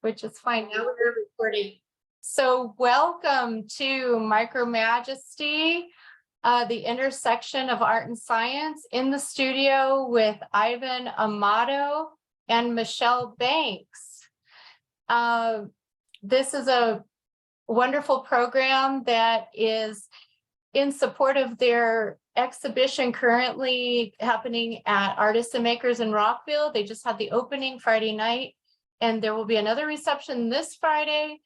which is fine. Now we're recording. So welcome to Micromajesty, the intersection of art and science, in the studio with Ivan Amato and Michele Banks. This is a wonderful program that is in support of their exhibition currently happening at Artists and Makers in Rockville. They just had the opening Friday night, and there will be another reception this Friday,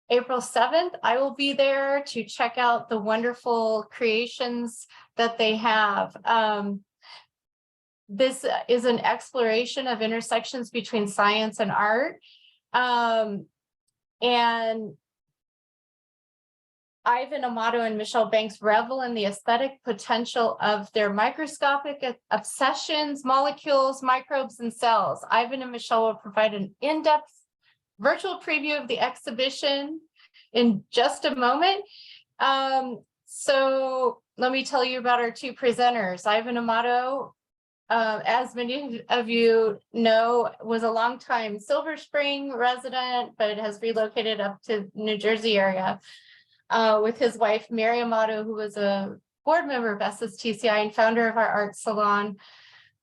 April 7th. I will be there to check out the wonderful creations that they have. This is an exploration of intersections between science and art. And Ivan Amato and Michele Banks revel in the aesthetic potential of their microscopic obsessions, molecules, microbes, and cells. Ivan and Michele will provide an in-depth virtual preview of the exhibition in just a moment. So let me tell you about our two presenters. Ivan Amato, as many of you know, was a longtime Silver Spring resident, but has relocated up to New Jersey area. With his wife, Mary Amato, who was a board member of SSTCi and founder of our art salon.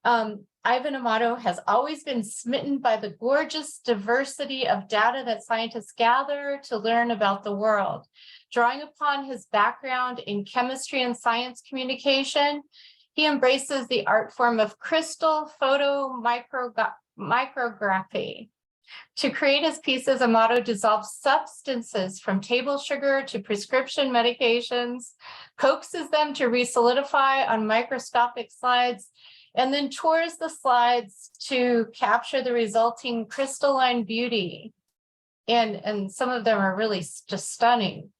Ivan Amato has always been smitten by the gorgeous diversity of data that scientists gather to learn about the world. Drawing upon his background in chemistry and science communication, he embraces the art form of crystal photomicrography. To create his pieces, Amato dissolves substances from table sugar to prescription medications, coaxes them to resolidify on microscopic slides, and then tours the slides to capture the resulting crystalline beauty. And some of them are really just stunning.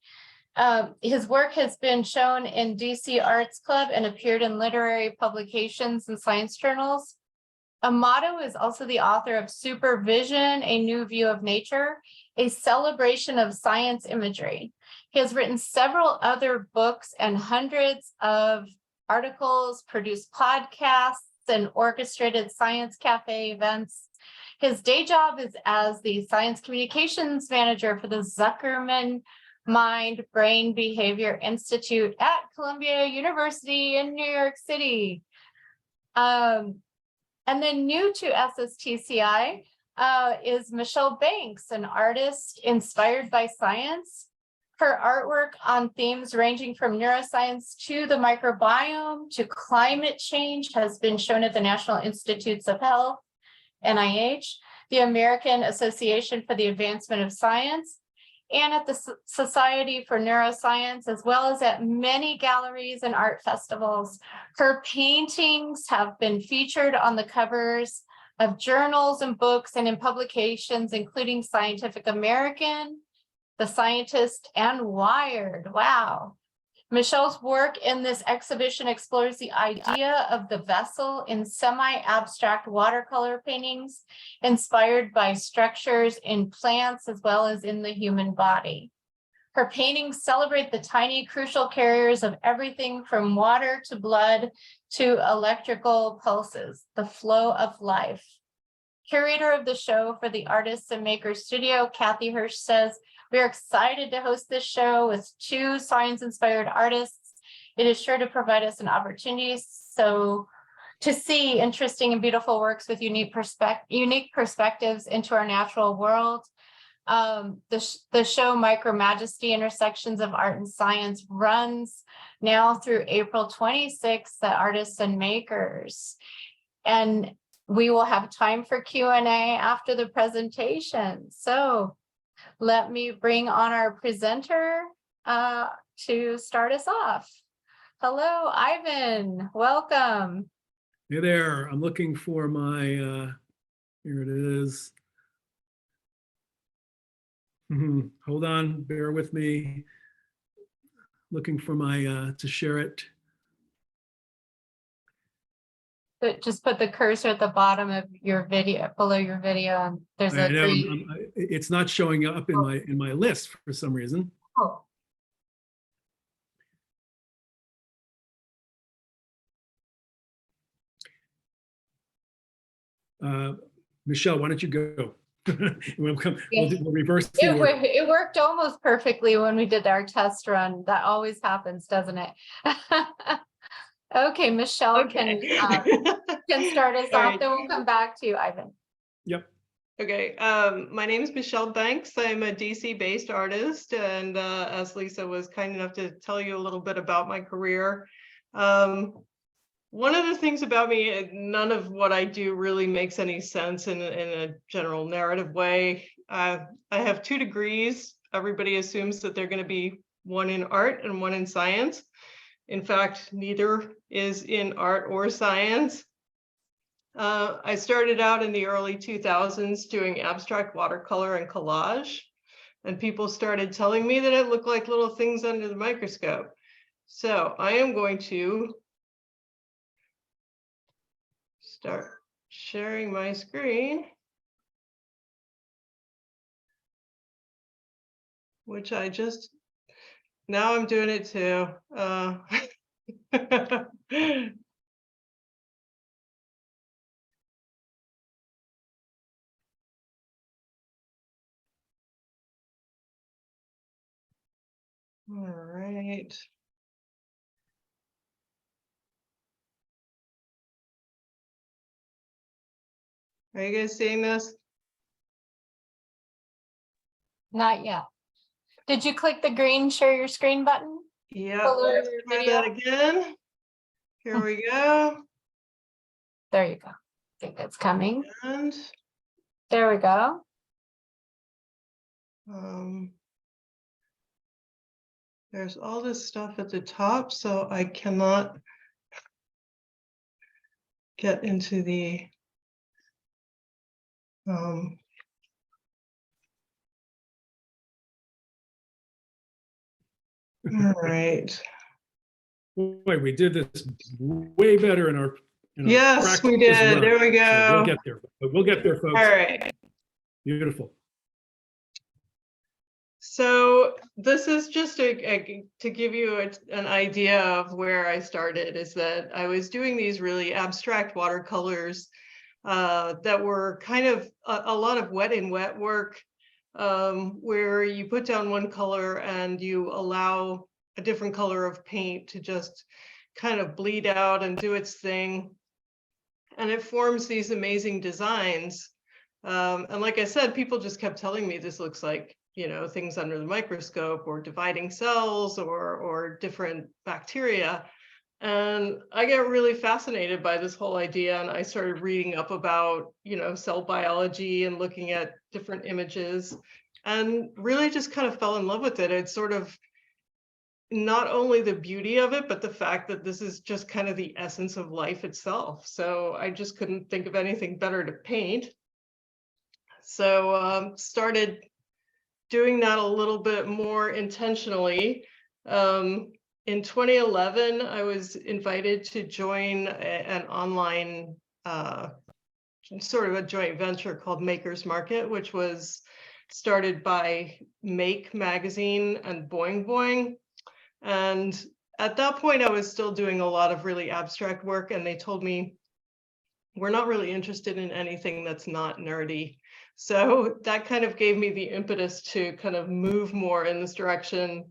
His work has been shown in DC Arts Club and appeared in literary publications and science journals. Amato is also the author of Supervision, A New View of Nature, a celebration of science imagery. He has written several other books and hundreds of articles, produced podcasts, and orchestrated science cafe events. His day job is as the science communications manager for the Zuckerman Mind Brain Behavior Institute at Columbia University in New York City. And then new to SSTCi is Michele Banks, an artist inspired by science. Her artwork on themes ranging from neuroscience to the microbiome to climate change has been shown at the National Institutes of Health, NIH, the American Association for the Advancement of Science, and at the Society for Neuroscience, as well as at many galleries and art festivals. Her paintings have been featured on the covers of journals and books and in publications, including Scientific American, The Scientist, and Wired. Wow. Michele's work in this exhibition explores the idea of the vessel in semi-abstract watercolor paintings inspired by structures in plants as well as in the human body. Her paintings celebrate the tiny crucial carriers of everything from water to blood to electrical pulses, the flow of life. Curator of the show for the Artists and Makers Studio, Kathy Hirsch, says, "We're excited to host this show with two science-inspired artists. It is sure to provide us an opportunity to see interesting and beautiful works with unique perspectives into our natural world." The show Micromajesty, Intersections of Art and Science runs now through April 26th at Artists and Makers. And we will have time for Q&A after the presentation. So let me bring on our presenter to start us off. Hello, Ivan. Welcome. Hey there. I'm looking for my, here it is. Hold on, bear with me. Looking for my, to share it. But just put the cursor at the bottom of your video, below your video. And there's a green. It's not showing up in my list for some reason. Oh. Michele, why don't you go? We'll reverse the It, order. it worked almost perfectly when we did our test run. That always happens, doesn't it? Okay, Michelle Okay. can start us All off, right. then we'll come back to you, Ivan. Yep. Okay, my name is Michele Banks. I'm a DC-based artist, and as Lisa was kind enough to tell you a little bit about my career, one of the things about me, none of what I do really makes any sense in a general narrative way. I have 2 degrees. Everybody assumes that they're going to be one in art and one in science. In fact, neither is in art or science. I started out in the early 2000s doing abstract watercolor and collage, and people started telling me that it looked like little things under the microscope. So I am going to start sharing my screen, which I just, now I'm doing it too. All right. Are you guys seeing this? Not yet. Did you click the green share your screen button? Yeah, Below let's your try video? that again. Here we go. There you go. I think it's coming. And There we go. there's all this stuff at the top, so I cannot get into the all right. Boy, we did this way better in our Yes, we practice did. run. There we So go. we'll get there. We'll get there, folks. All right. Beautiful. So this is just to give you an idea of where I started, is that I was doing these really abstract watercolors that were kind of a lot of wet in wet work, where you put down one color and you allow a different color of paint to just kind of bleed out and do its thing. And it forms these amazing designs. And like I said, people just kept telling me this looks like, you know, things under the microscope or dividing cells or different bacteria. And I get really fascinated by this whole idea. And I started reading up about, you know, cell biology and looking at different images and really just kind of fell in love with it. It's sort of not only the beauty of it, but the fact that this is just kind of the essence of life itself. So I just couldn't think of anything better to paint. So started doing that a little bit more intentionally. In 2011, I was invited to join an online sort of a joint venture called Maker's Market, which was started by Make magazine and Boing Boing. And at that point, I was still doing a lot of really abstract work, and they told me, we're not really interested in anything that's not nerdy. So that kind of gave me the impetus to kind of move more in this direction.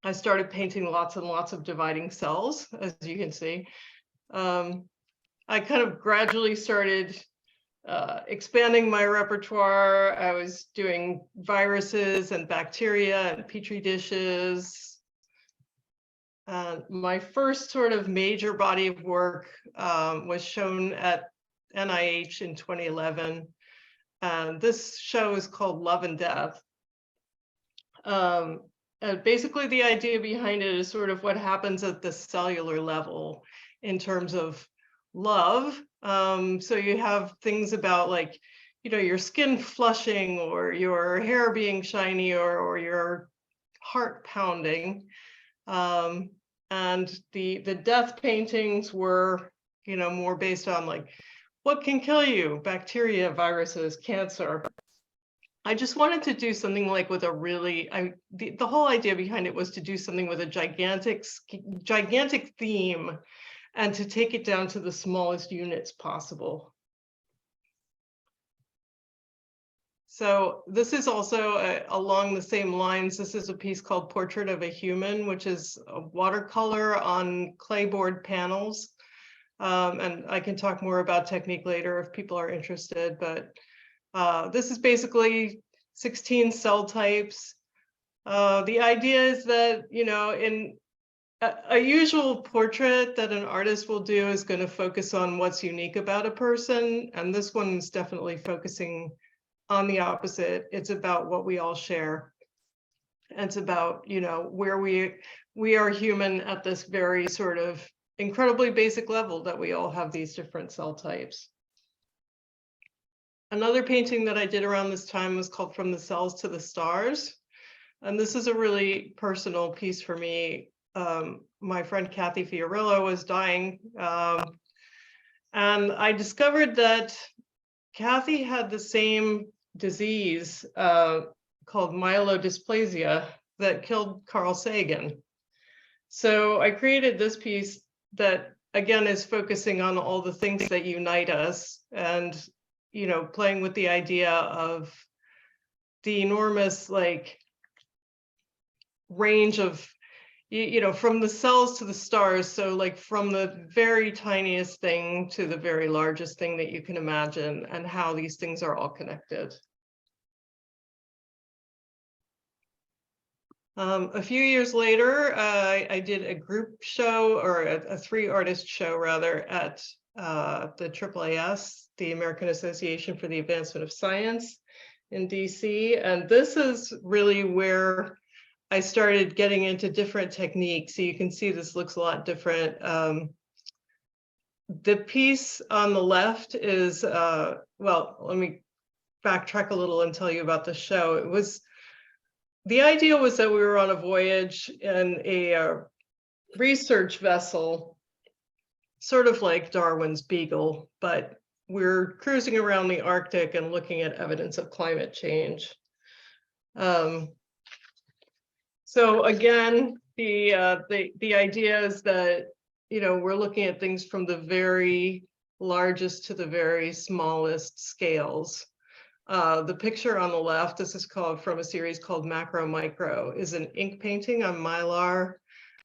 I started painting lots and lots of dividing cells, as you can see. I kind of gradually started expanding my repertoire. I was doing viruses and bacteria and petri dishes. My first sort of major body of work was shown at NIH in 2011. This show is called Love and Death. Basically, the idea behind it is sort of what happens at the cellular level in terms of love. So you have things about, like, you know, your skin flushing or your hair being shiny or your heart pounding. And the death paintings were, you know, more based on like, what can kill you? Bacteria, viruses, cancer. I just wanted to do something like with a really, the whole idea behind it was to do something with a gigantic theme and to take it down to the smallest units possible. So this is also along the same lines. This is a piece called Portrait of a Human, which is a watercolor on clayboard panels. And I can talk more about technique later if people are interested, but this is basically 16 cell types. The idea is that, you know, in a usual portrait that an artist will do is going to focus on what's unique about a person. And this one's definitely focusing on the opposite. It's about what we all share. It's about, you know, where we are human at this very sort of incredibly basic level, that we all have these different cell types. Another painting that I did around this time was called From the Cells to the Stars. And this is a really personal piece for me. My friend Kathy Fiorillo was dying. And I discovered that Kathy had the same disease called myelodysplasia that killed Carl Sagan. So I created this piece that, again, is focusing on all the things that unite us, and, you know, playing with the idea of the enormous, like, range of, you know, from the cells to the stars. So like from the very tiniest thing to the very largest thing that you can imagine, and how these things are all connected. A few years later, I did a group show, or a 3-artist show rather, at the AAAS, the American Association for the Advancement of Science in DC. And this is really where I started getting into different techniques. So you can see this looks a lot different. The piece on the left is, well, let me backtrack a little and tell you about the show. It was, the idea was that we were on a voyage in a research vessel, sort of like Darwin's Beagle, but we're cruising around the Arctic and looking at evidence of climate change. So again, the idea is that, you know, we're looking at things from the very largest to the very smallest scales. The picture on the left, this is called, from a series called Macro Micro, is an ink painting on Mylar,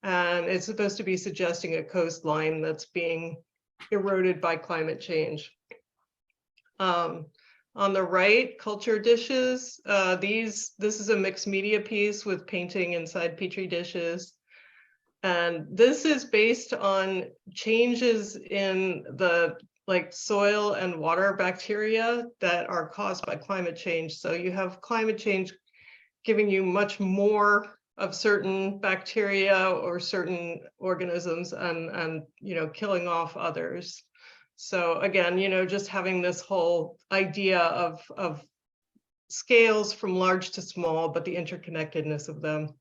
and it's supposed to be suggesting a coastline that's being eroded by climate change. On the right, culture dishes. This is a mixed media piece with painting inside Petri dishes. And this is based on changes in the soil and water bacteria that are caused by climate change. So you have climate change giving you much more of certain bacteria or certain organisms, and you know, killing off others. So again, you know, just having this whole idea of scales from large to small, but the interconnectedness of them.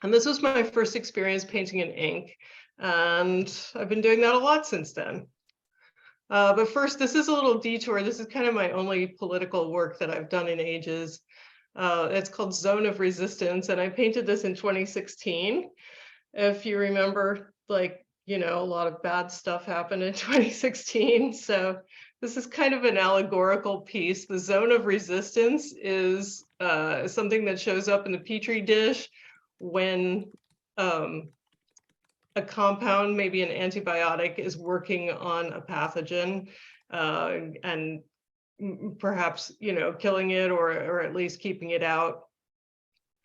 And this was my first experience painting in ink, and I've been doing that a lot since then. But first, this is a little detour. This is kind of my only political work that I've done in ages. It's called Zone of Resistance, and I painted this in 2016. If you remember, like, you know, a lot of bad stuff happened in 2016. So this is kind of an allegorical piece. The zone of resistance is something that shows up in the Petri dish when a compound, maybe an antibiotic, is working on a pathogen and perhaps, you know, killing it, or at least keeping it out.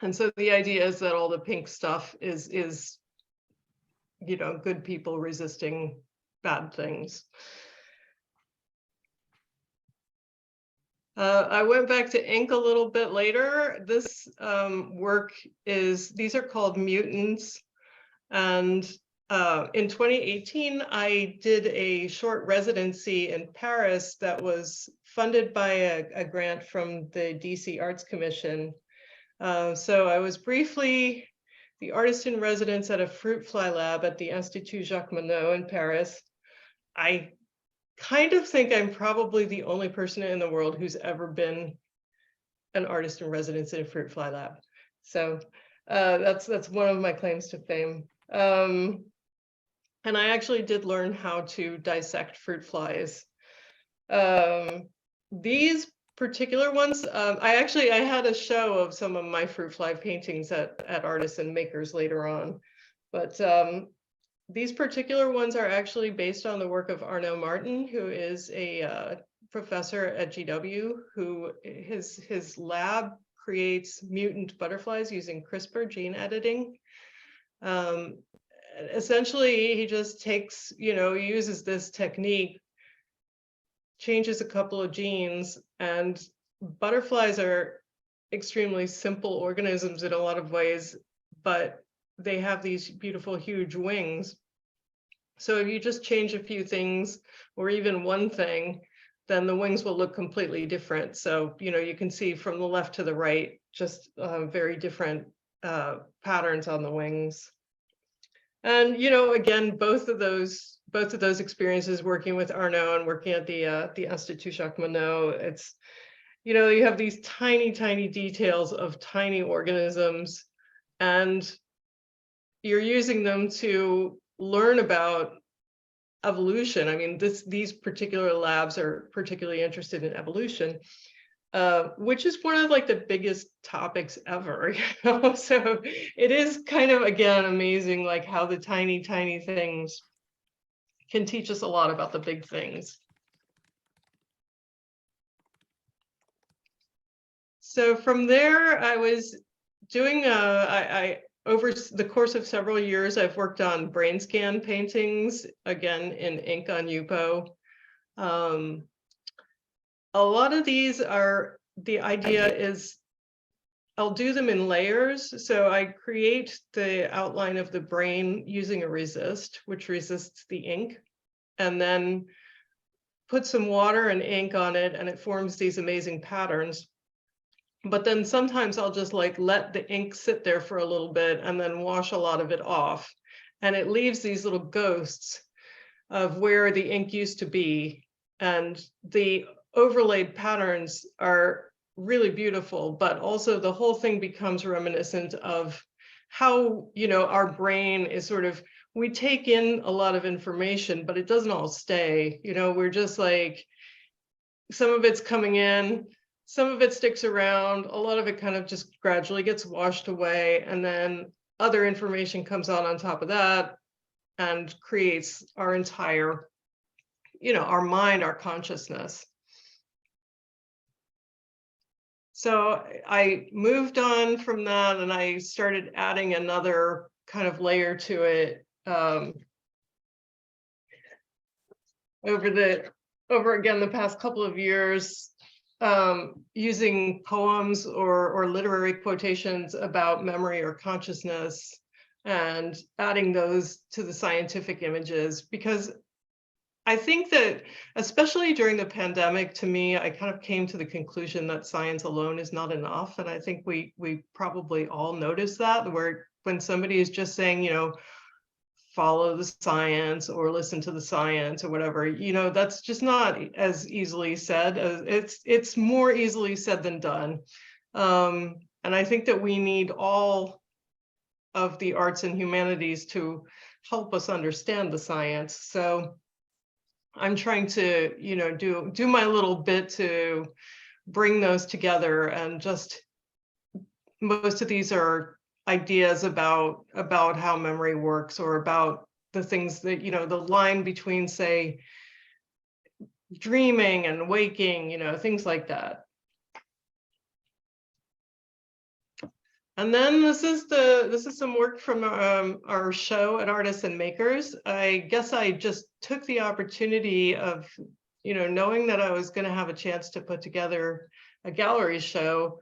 And so the idea is that all the pink stuff is you know, good people resisting bad things. I went back to ink a little bit later. This work is, these are called mutants. And in 2018, I did a short residency in Paris that was funded by a grant from the DC Arts Commission. So I was briefly the artist in residence at a fruit fly lab at the Institut Jacques Monod in Paris. I kind of think I'm probably the only person in the world who's ever been an artist in residence in a fruit fly lab. So that's one of my claims to fame. And I actually did learn how to dissect fruit flies. These particular ones, I had a show of some of my fruit fly paintings at Artists and Makers later on, but these particular ones are actually based on the work of Arnaud Martin, who is a professor at GW, who his lab creates mutant butterflies using CRISPR gene editing. Essentially, he just takes, he uses this technique, changes a couple of genes, and butterflies are extremely simple organisms in a lot of ways, but they have these beautiful, huge wings. So if you just change a few things or even one thing, then the wings will look completely different. So, you can see from the left to the right, just very different patterns on the wings. And, again, both of those experiences, working with Arnaud and working at the Institut Jacques Monod, it's, you have these tiny, tiny details of tiny organisms, and you're using them to learn about evolution. I mean, these particular labs are particularly interested in evolution, which is one of like the biggest topics ever. So it is kind of, again, amazing, like how the tiny, tiny things can teach us a lot about the big things. So from there, I was doing, over the course of several years, I've worked on brain scan paintings, again, in ink on Yupo. A lot of these are, the idea is, I'll do them in layers. So I create the outline of the brain using a resist, which resists the ink, and then put some water and ink on it, and it forms these amazing patterns. But then sometimes I'll just like let the ink sit there for a little bit and then wash a lot of it off. And it leaves these little ghosts of where the ink used to be. And the overlaid patterns are really beautiful, but also the whole thing becomes reminiscent of how, our brain is sort of, we take in a lot of information, but it doesn't all stay. We're just like, some of it's coming in, some of it sticks around, a lot of it kind of just gradually gets washed away, and then other information comes on top of that and creates our entire, our mind, our consciousness. So I moved on from that, and I started adding another kind of layer to it over again the past couple of years, using poems or literary quotations about memory or consciousness, and adding those to the scientific images, because I think that, especially during the pandemic, to me, I kind of came to the conclusion that science alone is not enough. And I think we probably all notice that, where when somebody is just saying, follow the science or listen to the science or whatever, that's just not as easily said. It's more easily said than done. And I think that we need all of the arts and humanities to help us understand the science. So I'm trying to, do my little bit to bring those together, and just most of these are ideas about how memory works, or about the things that, the line between, say, dreaming and waking, things like that. And then this is some work from our show at Artists and Makers. I guess I just took the opportunity of, knowing that I was going to have a chance to put together a gallery show,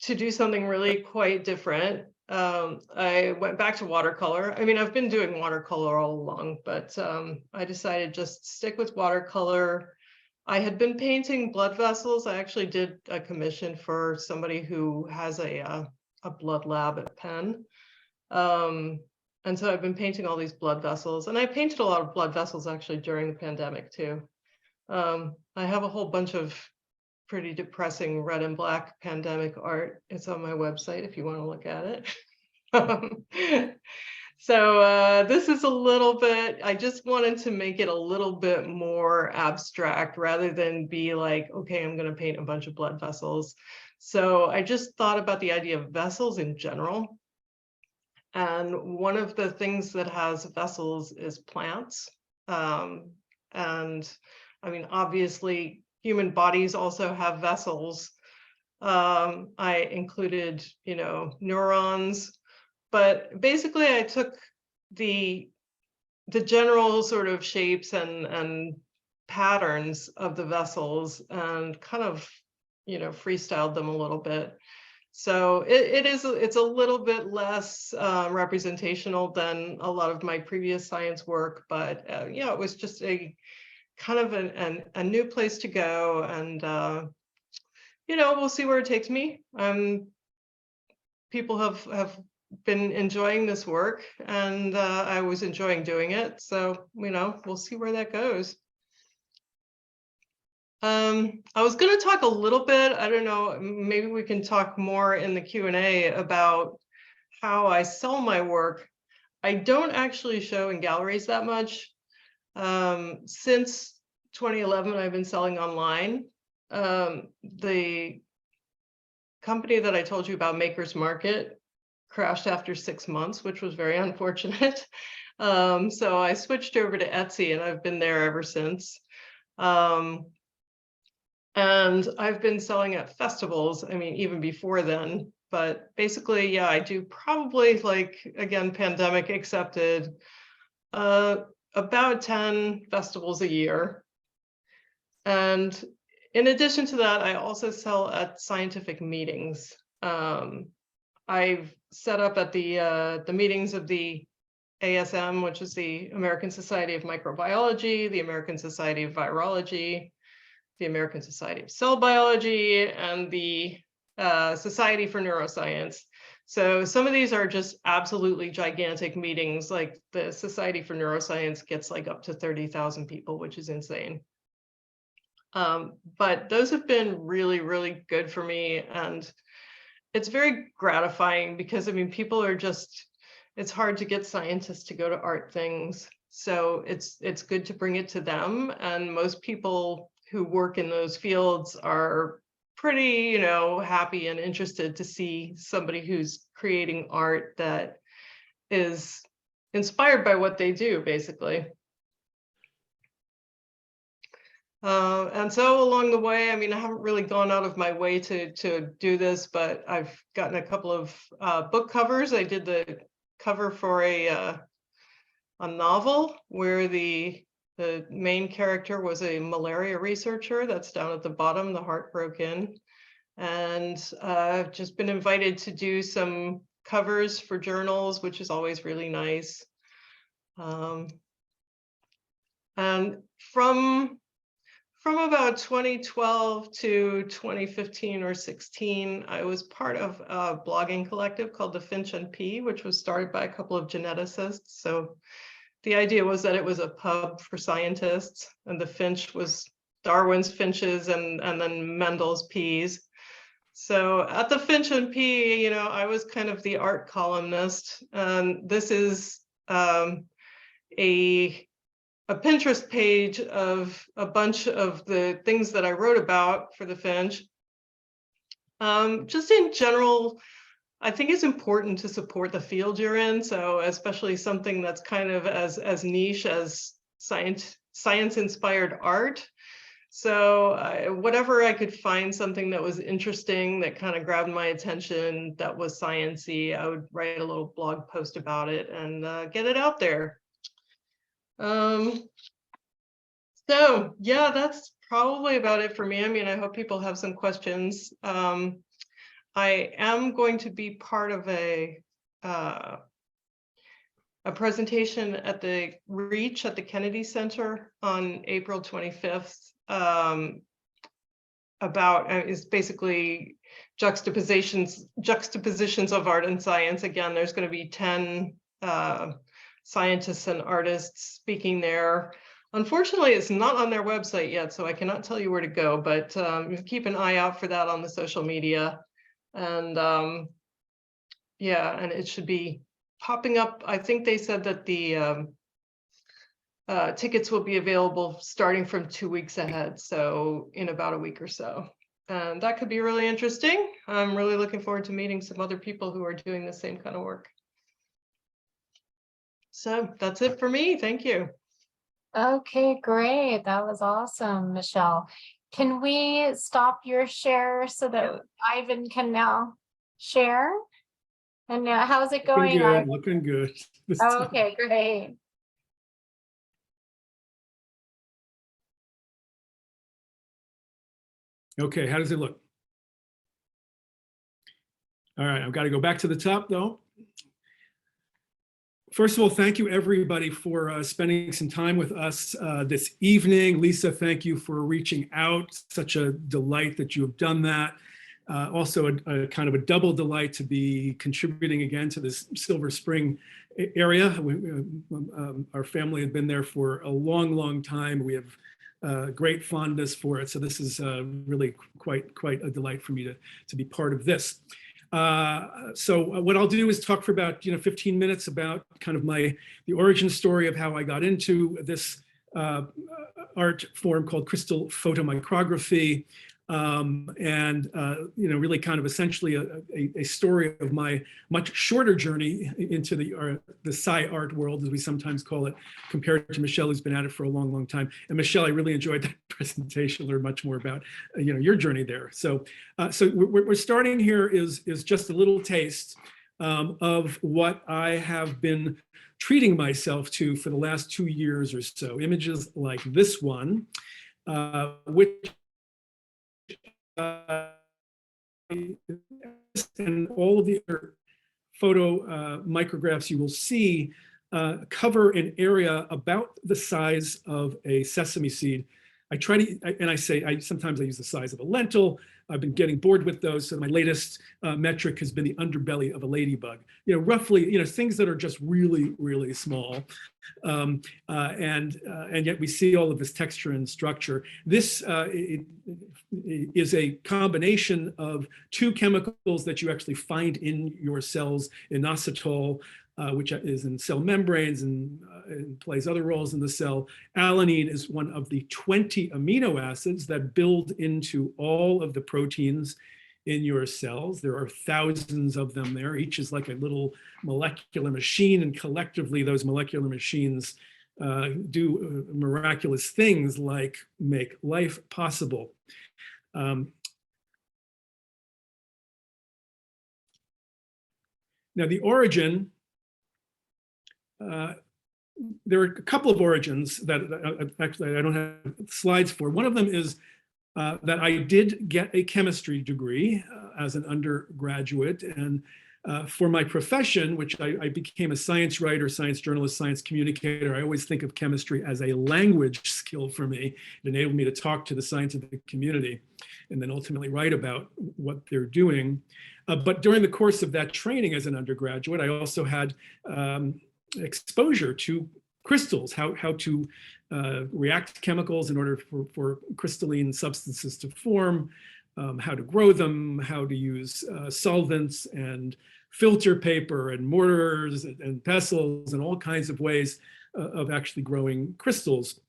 to do something really quite different. I went back to watercolor. I mean, I've been doing watercolor all along, but I decided just stick with watercolor. I had been painting blood vessels. I actually did a commission for somebody who has a blood lab at Penn. And so I've been painting all these blood vessels, and I painted a lot of blood vessels actually during the pandemic too. I have a whole bunch of pretty depressing red and black pandemic art. It's on my website if you want to look at it. So this is a little bit, I just wanted to make it a little bit more abstract rather than be like, okay, I'm going to paint a bunch of blood vessels. So I just thought about the idea of vessels in general. And one of the things that has vessels is plants. And I mean, obviously, human bodies also have vessels. I included, neurons. But basically, I took the general sort of shapes and patterns of the vessels and kind of, freestyled them a little bit. So it's a little bit less representational than a lot of my previous science work, but yeah, it was just a kind of a new place to go, and we'll see where it takes me. People have been enjoying this work, and I was enjoying doing it. So, we'll see where that goes. I was going to talk a little bit, I don't know, maybe we can talk more in the Q&A about how I sell my work. I don't actually show in galleries that much. Since 2011, I've been selling online. The company that I told you about, Maker's Market, crashed after 6 months, which was very unfortunate. So I switched over to Etsy, and I've been there ever since. And I've been selling at festivals, I mean, even before then. But basically, yeah, I do probably, like, again, pandemic accepted, about 10 festivals a year. And in addition to that, I also sell at scientific meetings. I've set up at the meetings of the ASM, which is the American Society of Microbiology, the American Society of Virology, the American Society of Cell Biology, and the Society for Neuroscience. So some of these are just absolutely gigantic meetings, like the Society for Neuroscience gets like up to 30,000 people, which is insane. But those have been really, really good for me. And it's very gratifying because, I mean, people are just, it's hard to get scientists to go to art things. So it's good to bring it to them. And most people who work in those fields are pretty, happy and interested to see somebody who's creating art that is inspired by what they do, basically. And so along the way, I mean, I haven't really gone out of my way to do this, but I've gotten a couple of book covers. I did the cover for a novel where the main character was a malaria researcher. That's down at the bottom. The heart broke in. And I've just been invited to do some covers for journals, which is always really nice. And from about 2012 to 2015 or 16, I was part of a blogging collective called the Finch and P, which was started by a couple of geneticists. So the idea was that it was a pub for scientists, and the finch was Darwin's finches and then Mendel's peas. So at the Finch and P, I was kind of the art columnist. This is a Pinterest page of a bunch of the things that I wrote about for the Finch. Just in general, I think it's important to support the field you're in. So especially something that's kind of as niche as science-inspired art. So whatever I could find something that was interesting, that kind of grabbed my attention, that was science-y, I would write a little blog post about it and get it out there. So yeah, that's probably about it for me. I mean, I hope people have some questions. I am going to be part of a presentation at the Reach at the Kennedy Center on April 25th about is basically juxtapositions of art and science. Again, there's going to be 10 scientists and artists speaking there. Unfortunately, it's not on their website yet, so I cannot tell you where to go, but keep an eye out for that on the social media. And yeah, and it should be popping up. I think they said that the tickets will be available starting from 2 weeks ahead, so in about a week or so. And that could be really interesting. I'm really looking forward to meeting some other people who are doing the same kind of work. So that's it for me. Thank you. Okay, great. That was awesome, Michele. Can we stop your share so that Ivan can now share? And how's it going, Ivan? Looking good. Oh, okay, great. Okay, how does it look? All right, I've got to go back to the top though. First of all, thank you everybody for spending some time with us this evening. Lisa, thank you for reaching out. Such a delight that you have done that. Also a kind of a double delight to be contributing again to this Silver Spring area. Our family had been there for a long, long time. We have great fondness for it. So this is really quite a delight for me to be part of this. So what I'll do is talk for about 15 minutes about kind of the origin story of how I got into this art form called crystal photomicrography, and really kind of essentially a story of my much shorter journey into the Sci art world, as we sometimes call it, compared to Michele, who's been at it for a long, long time. And Michele, I really enjoyed that presentation. Learned much more about your journey there. So we're starting here is just a little taste of what I have been treating myself to for the last 2 years or so. Images like this one, which and all of the other photo micrographs you will see cover an area about the size of a sesame seed. I try to, and I say, sometimes I use the size of a lentil. I've been getting bored with those. So my latest metric has been the underbelly of a ladybug. Roughly, things that are just really, really small. And yet we see all of this texture and structure. This is a combination of two chemicals that you actually find in your cells, inositol, which is in cell membranes and plays other roles in the cell. Alanine is one of the 20 amino acids that build into all of the proteins in your cells. There are thousands of them there. Each is like a little molecular machine, and collectively those molecular machines do miraculous things like make life possible. Now the origin, there are a couple of origins that actually I don't have slides for. One of them is that I did get a chemistry degree as an undergraduate, and for my profession, which I became a science writer, science journalist, science communicator. I always think of chemistry as a language skill for me. It enabled me to talk to the scientific community and then ultimately write about what they're doing. But during the course of that training as an undergraduate, I also had exposure to crystals, how to react to chemicals in order for crystalline substances to form, how to grow them, how to use solvents and filter paper and mortars and pestles and all kinds of ways of actually growing crystals.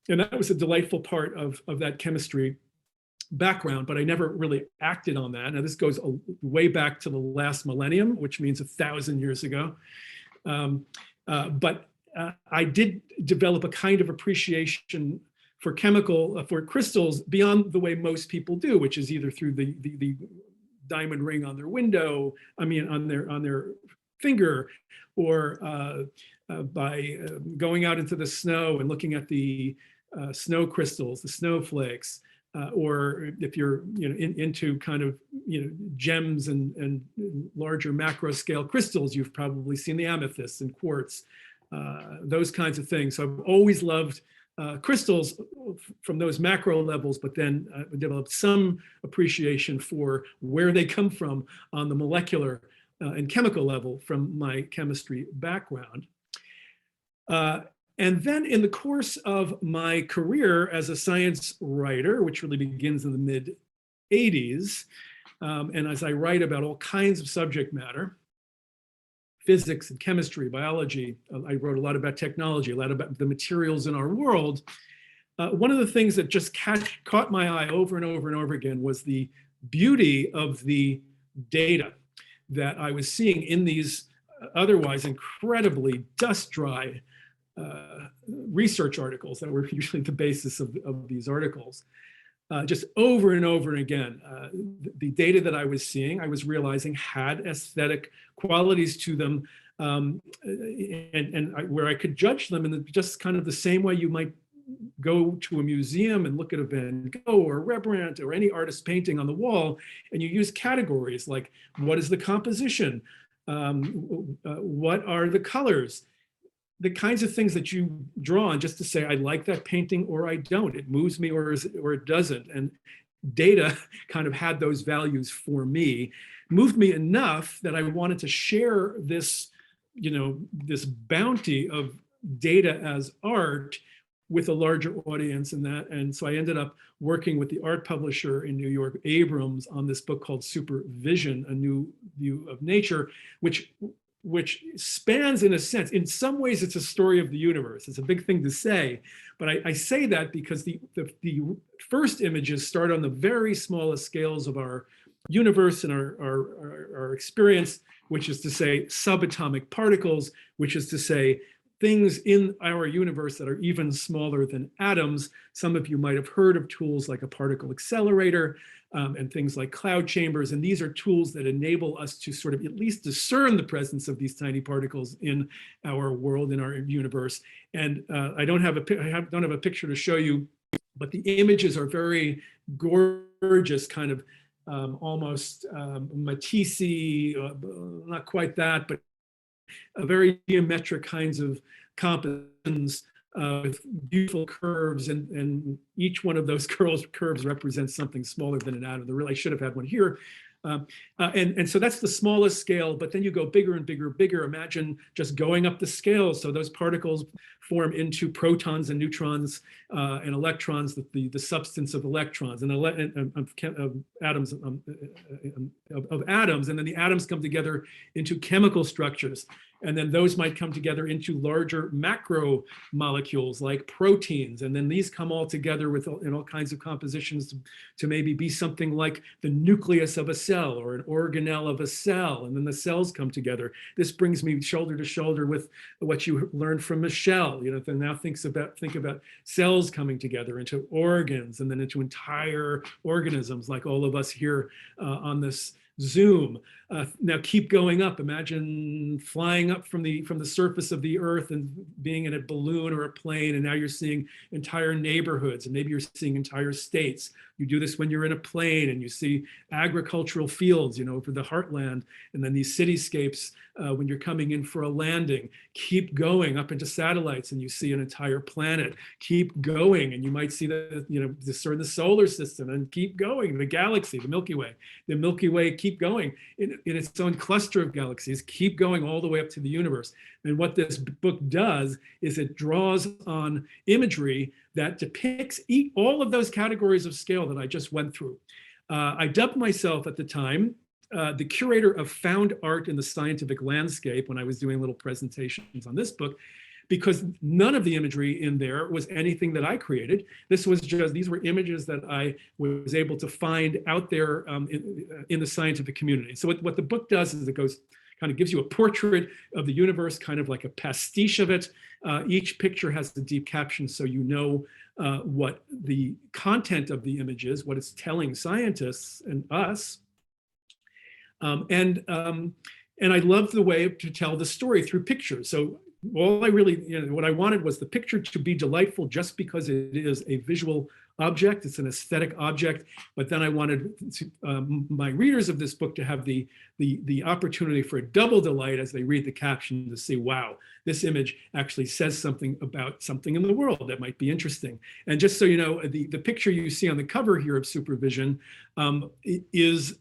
And that was a delightful part of that chemistry background, but I never really acted on that. Now this goes way back to the last millennium, which means 1,000 years ago. But I did develop a kind of appreciation for for crystals beyond the way most people do, which is either through the diamond ring on their window, on their finger, or by going out into the snow and looking at the snow crystals, the snowflakes. Or if you're into kind of gems and larger macro scale crystals, you've probably seen the amethyst and quartz, those kinds of things. So I've always loved crystals from those macro levels, but then developed some appreciation for where they come from on the molecular and chemical level from my chemistry background. And then in the course of my career as a science writer, which really begins in the mid 80s, and as I write about all kinds of subject matter, physics and chemistry, biology. I wrote a lot about technology, a lot about the materials in our world. One of the things that just caught my eye over and over and over again was the beauty of the data that I was seeing in these otherwise incredibly dust dry research articles that were usually the basis of these articles. Just over and over again, the data that I was seeing, I was realizing had aesthetic qualities to them, where I could judge them in just kind of the same way you might go to a museum and look at a Van Gogh or Rembrandt or any artist painting on the wall, and you use categories like what is the composition, what are the colors, the kinds of things that you draw on just to say, I like that painting or I don't. It moves me or it doesn't. And data kind of had those values for me, moved me enough that I wanted to share this, this bounty of data as art with a larger audience in that. And so I ended up working with the art publisher in New York, Abrams, on this book called Supervision, A New View of Nature, which spans, in a sense, in some ways it's a story of the universe. It's a big thing to say, but I say that because the first images start on the very smallest scales of our universe and our experience, which is to say subatomic particles, which is to say things in our universe that are even smaller than atoms. Some of you might have heard of tools like a particle accelerator and things like cloud chambers. And these are tools that enable us to sort of at least discern the presence of these tiny particles in our world, in our universe. And I don't have a picture to show you, but the images are very gorgeous, kind of almost Matisse, not quite that, but very geometric kinds of compositions with beautiful curves, and each one of those curves represents something smaller than an atom. I should have had one here. And so that's the smallest scale, but then you go bigger and bigger. Imagine just going up the scale. So those particles form into protons and neutrons and electrons, the substance of electrons and atoms, of atoms. And then the atoms come together into chemical structures. And then those might come together into larger macromolecules like proteins. And then these come all together with in all kinds of compositions to maybe be something like the nucleus of a cell or an organelle of a cell. And then the cells come together. This brings me shoulder to shoulder with what you learned from Michele. That now think about cells coming together into organs and then into entire organisms like all of us here on this Zoom. Now keep going up. Imagine flying up from the surface of the earth and being in a balloon or a plane, and now you're seeing entire neighborhoods, and maybe you're seeing entire states. You do this when you're in a plane and you see agricultural fields, over the heartland, and then these cityscapes when you're coming in for a landing. Keep going up into satellites and you see an entire planet. Keep going and you might see discern the solar system, and keep going, the galaxy, the Milky Way. The Milky Way, keep going in its own cluster of galaxies, keep going all the way up to the universe. And what this book does is it draws on imagery that depicts all of those categories of scale that I just went through. I dubbed myself at the time the curator of found art in the scientific landscape when I was doing little presentations on this book, because none of the imagery in there was anything that I created. These were images that I was able to find out there in the scientific community. So what the book does is it kind of gives you a portrait of the universe, kind of like a pastiche of it. Each picture has the deep caption, so you know what the content of the image is, what it's telling scientists and us. And I love the way to tell the story through pictures. So all I really, what I wanted was the picture to be delightful just because it is a visual object, it's an aesthetic object, but then I wanted my readers of this book to have the opportunity for a double delight as they read the caption to see, wow, this image actually says something about something in the world that might be interesting. And just so you know, the picture you see on the cover here of Supervision is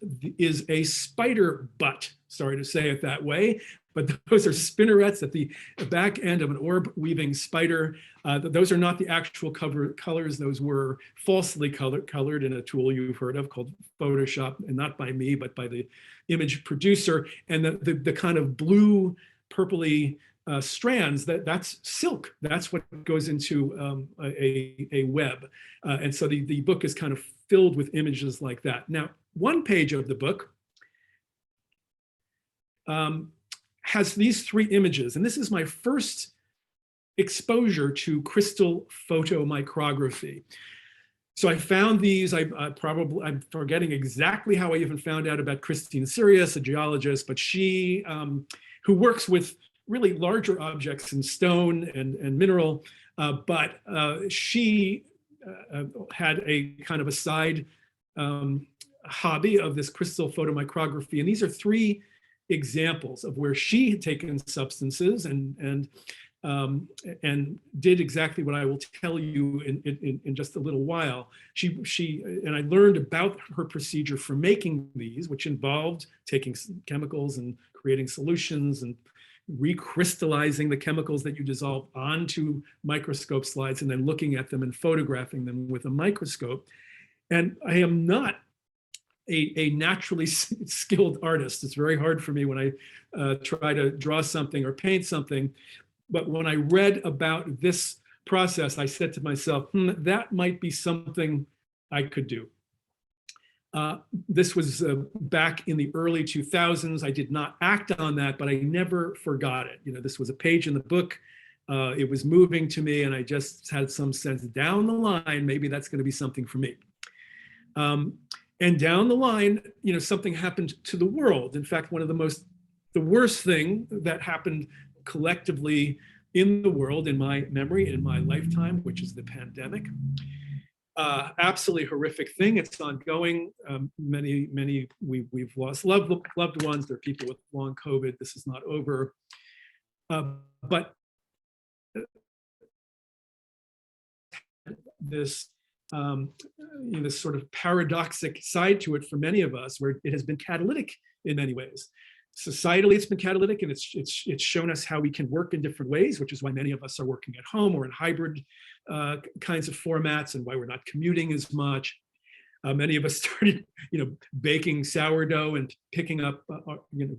a spider butt. Sorry to say it that way, but those are spinnerets at the back end of an orb weaving spider. Those are not the actual colors. Those were falsely colored in a tool you've heard of called Photoshop, and not by me, but by the image producer. And the kind of blue purpley strands, that's silk. That's what goes into a web. And so the book is kind of filled with images like that. Now, one page of the book has these three images, and this is my first exposure to crystal photomicrography. So I found these, I'm forgetting exactly how I even found out about Christine Sirius, a geologist, but she, who works with really larger objects in stone and mineral, but she had a kind of a side hobby of this crystal photomicrography. And these are three examples of where she had taken substances and did exactly what I will tell you in just a little while. And I learned about her procedure for making these, which involved taking chemicals and creating solutions and recrystallizing the chemicals that you dissolve onto microscope slides and then looking at them and photographing them with a microscope. And I am not a naturally skilled artist. It's very hard for me when I try to draw something or paint something. But when I read about this process, I said to myself, that might be something I could do. This was back in the early 2000s. I did not act on that, but I never forgot it. You know, this was a page in the book. It was moving to me, and I just had some sense down the line, maybe that's going to be something for me. And down the line, you know, something happened to the world. In fact, the worst thing that happened collectively in the world, in my memory, in my lifetime, which is the pandemic. Absolutely horrific thing. It's ongoing. We've lost loved ones. There are people with long COVID. This is not over. But this this sort of paradoxic side to it for many of us, where it has been catalytic in many ways. Societally, it's been catalytic, and it's shown us how we can work in different ways, which is why many of us are working at home or in hybrid kinds of formats, and why we're not commuting as much. Many of us started, baking sourdough and picking up,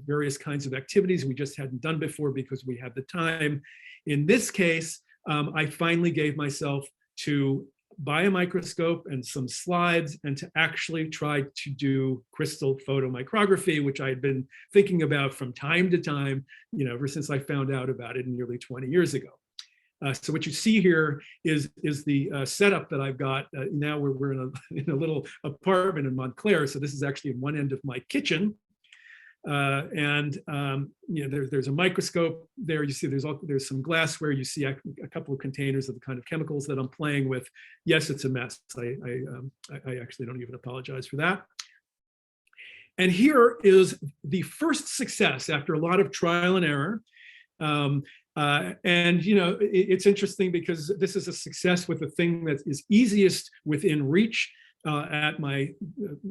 various kinds of activities we just hadn't done before because we had the time. In this case, I finally gave myself to buy a microscope and some slides and to actually try to do crystal photomicrography, which I had been thinking about from time to time, ever since I found out about it nearly 20 years ago. So what you see here is the setup that I've got. Now we're in a little apartment in Montclair. So this is actually in one end of my kitchen. There's a microscope there. You see there's some glassware. You see a couple of containers of the kind of chemicals that I'm playing with. Yes, it's a mess. I actually don't even apologize for that. And here is the first success after a lot of trial and error. It's interesting because this is a success with the thing that is easiest within reach at my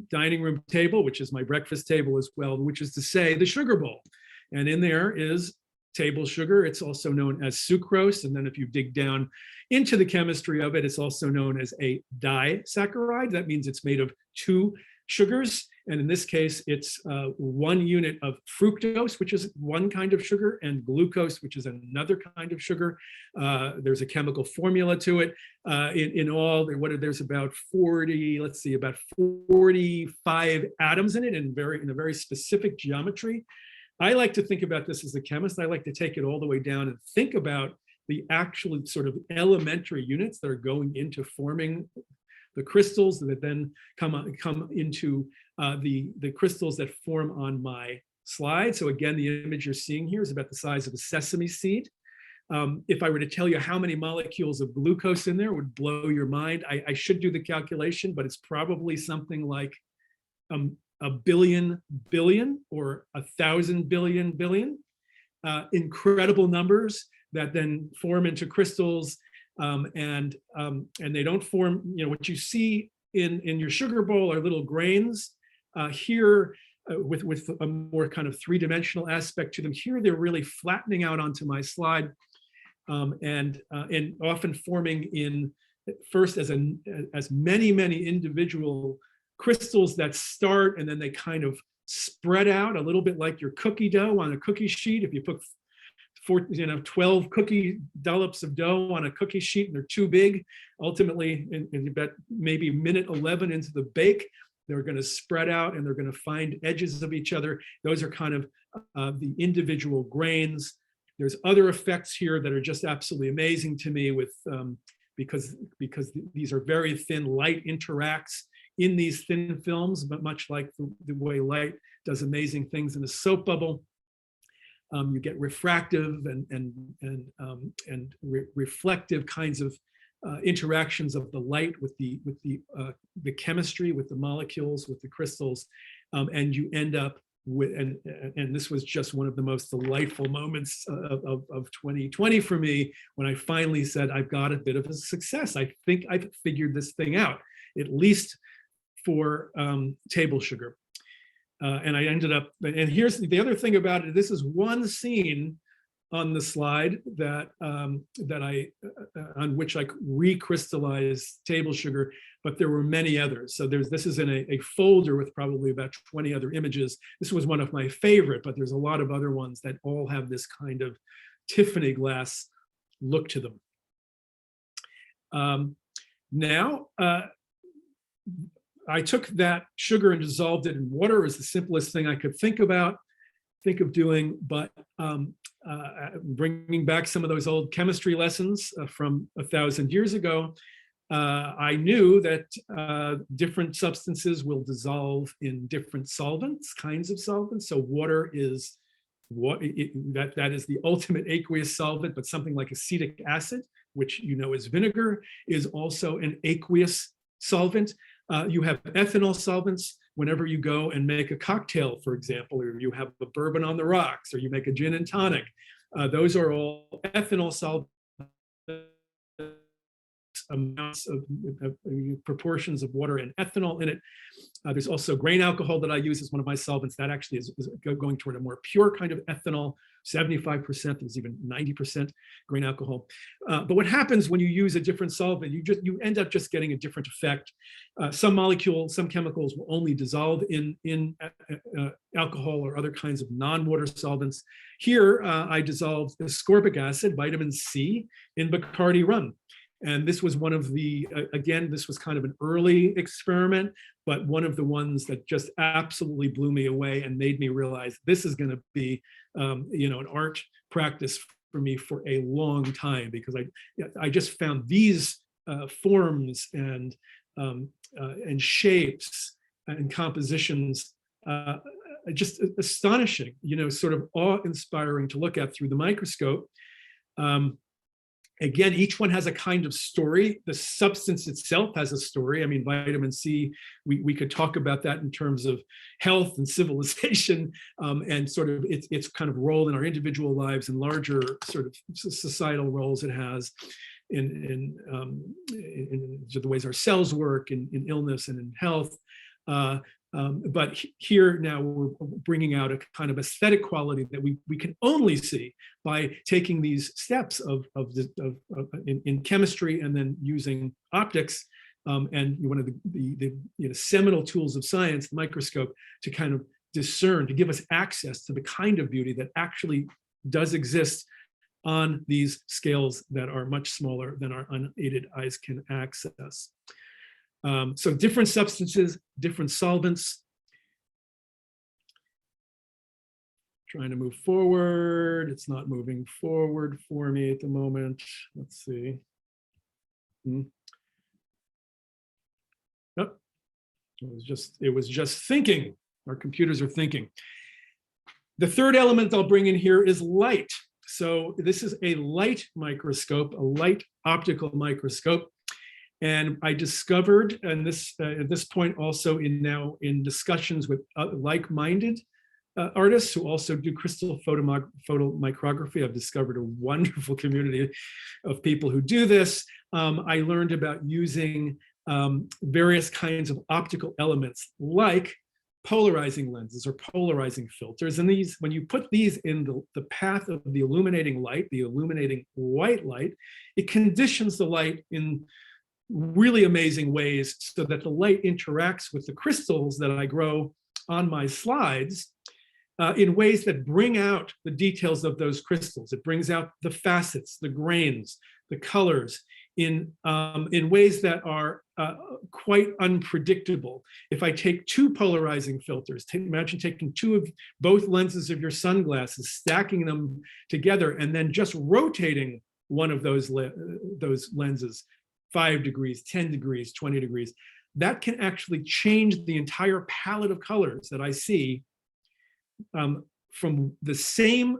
dining room table, which is my breakfast table as well, which is to say the sugar bowl. And in there is table sugar. It's also known as sucrose. And then if you dig down into the chemistry of it, it's also known as a disaccharide. That means it's made of two sugars. And in this case, it's 1 unit of fructose, which is one kind of sugar, and glucose, which is another kind of sugar. There's a chemical formula to it. In all, there's about 45 atoms in it, in a very specific geometry. I like to think about this as a chemist. I like to take it all the way down and think about the actual sort of elementary units that are going into forming the crystals that then come into the crystals that form on my slide. So again, the image you're seeing here is about the size of a sesame seed. If I were to tell you how many molecules of glucose in there, it would blow your mind. I should do the calculation, but it's probably something like a billion billion or 1,000 billion billion. Incredible numbers that then form into crystals. And they don't form, what you see in your sugar bowl are little grains. Here, with a more kind of three-dimensional aspect to them, here they're really flattening out onto my slide, and often forming in first as many individual crystals that start, and then they kind of spread out a little bit like your cookie dough on a cookie sheet. If you put 12 cookie dollops of dough on a cookie sheet, and they're too big. Ultimately, in about maybe minute 11 into the bake, they're going to spread out and they're going to find edges of each other. Those are kind of the individual grains. There's other effects here that are just absolutely amazing to me with because these are very thin. Light interacts in these thin films, but much like the way light does amazing things in a soap bubble. You get refractive and reflective kinds of interactions of the light with the chemistry, with the molecules, with the crystals, and you end up with, and this was just one of the most delightful moments of 2020 for me, when I finally said, I've got a bit of a success. I think I've figured this thing out, at least for table sugar. And I ended up, and here's the other thing about it. This is one scene on the slide that on which I recrystallized table sugar, but there were many others. So this is in a folder with probably about 20 other images. This was one of my favorite, but there's a lot of other ones that all have this kind of Tiffany glass look to them. Now, I took that sugar and dissolved it in water. It was the simplest thing I could think of doing, but bringing back some of those old chemistry lessons from 1,000 years ago, I knew that different substances will dissolve in different solvents, kinds of solvents. So water is that is the ultimate aqueous solvent, but something like acetic acid, which you know is vinegar, is also an aqueous solvent. You have ethanol solvents whenever you go and make a cocktail, for example, or you have a bourbon on the rocks, or you make a gin and tonic. Those are all ethanol solvents, amounts of proportions of water and ethanol in it. There's also grain alcohol that I use as one of my solvents. That actually is going toward a more pure kind of ethanol, 75%, there's even 90% grain alcohol. But what happens when you use a different solvent, you end up just getting a different effect. Some chemicals will only dissolve in alcohol or other kinds of non-water solvents. Here, I dissolved ascorbic acid, vitamin C, in Bacardi rum. And this was one of the, again, this was kind of an early experiment, but one of the ones that just absolutely blew me away and made me realize this is going to be, an art practice for me for a long time, because I just found these forms and shapes and compositions just astonishing, sort of awe-inspiring to look at through the microscope. Again, each one has a kind of story. The substance itself has a story. I mean, vitamin C, we could talk about that in terms of health and civilization, and sort of its kind of role in our individual lives and larger sort of societal roles it has in the ways our cells work, in illness and in health. But here now we're bringing out a kind of aesthetic quality that we can only see by taking these steps in chemistry and then using optics, and one of the seminal tools of science, the microscope, to kind of discern, to give us access to the kind of beauty that actually does exist on these scales that are much smaller than our unaided eyes can access. So different substances, different solvents. Trying to move forward. It's not moving forward for me at the moment. Let's see. Oh, it was just thinking. Our computers are thinking. The third element I'll bring in here is light. So this is a light microscope, a light optical microscope. And I discovered, and this at this point also in discussions with like-minded artists who also do crystal photomicrography, I've discovered a wonderful community of people who do this. I learned about using various kinds of optical elements like polarizing lenses or polarizing filters. And these, when you put these in the path of the illuminating light, the illuminating white light, it conditions the light in really amazing ways so that the light interacts with the crystals that I grow on my slides. in ways that bring out the details of those crystals. It brings out the facets, the grains, the colors in ways that are quite unpredictable. If I take two polarizing filters, imagine taking two of both lenses of your sunglasses, stacking them together, and then just rotating one of those lenses 5 degrees, 10 degrees, 20 degrees. That can actually change the entire palette of colors that I see from the same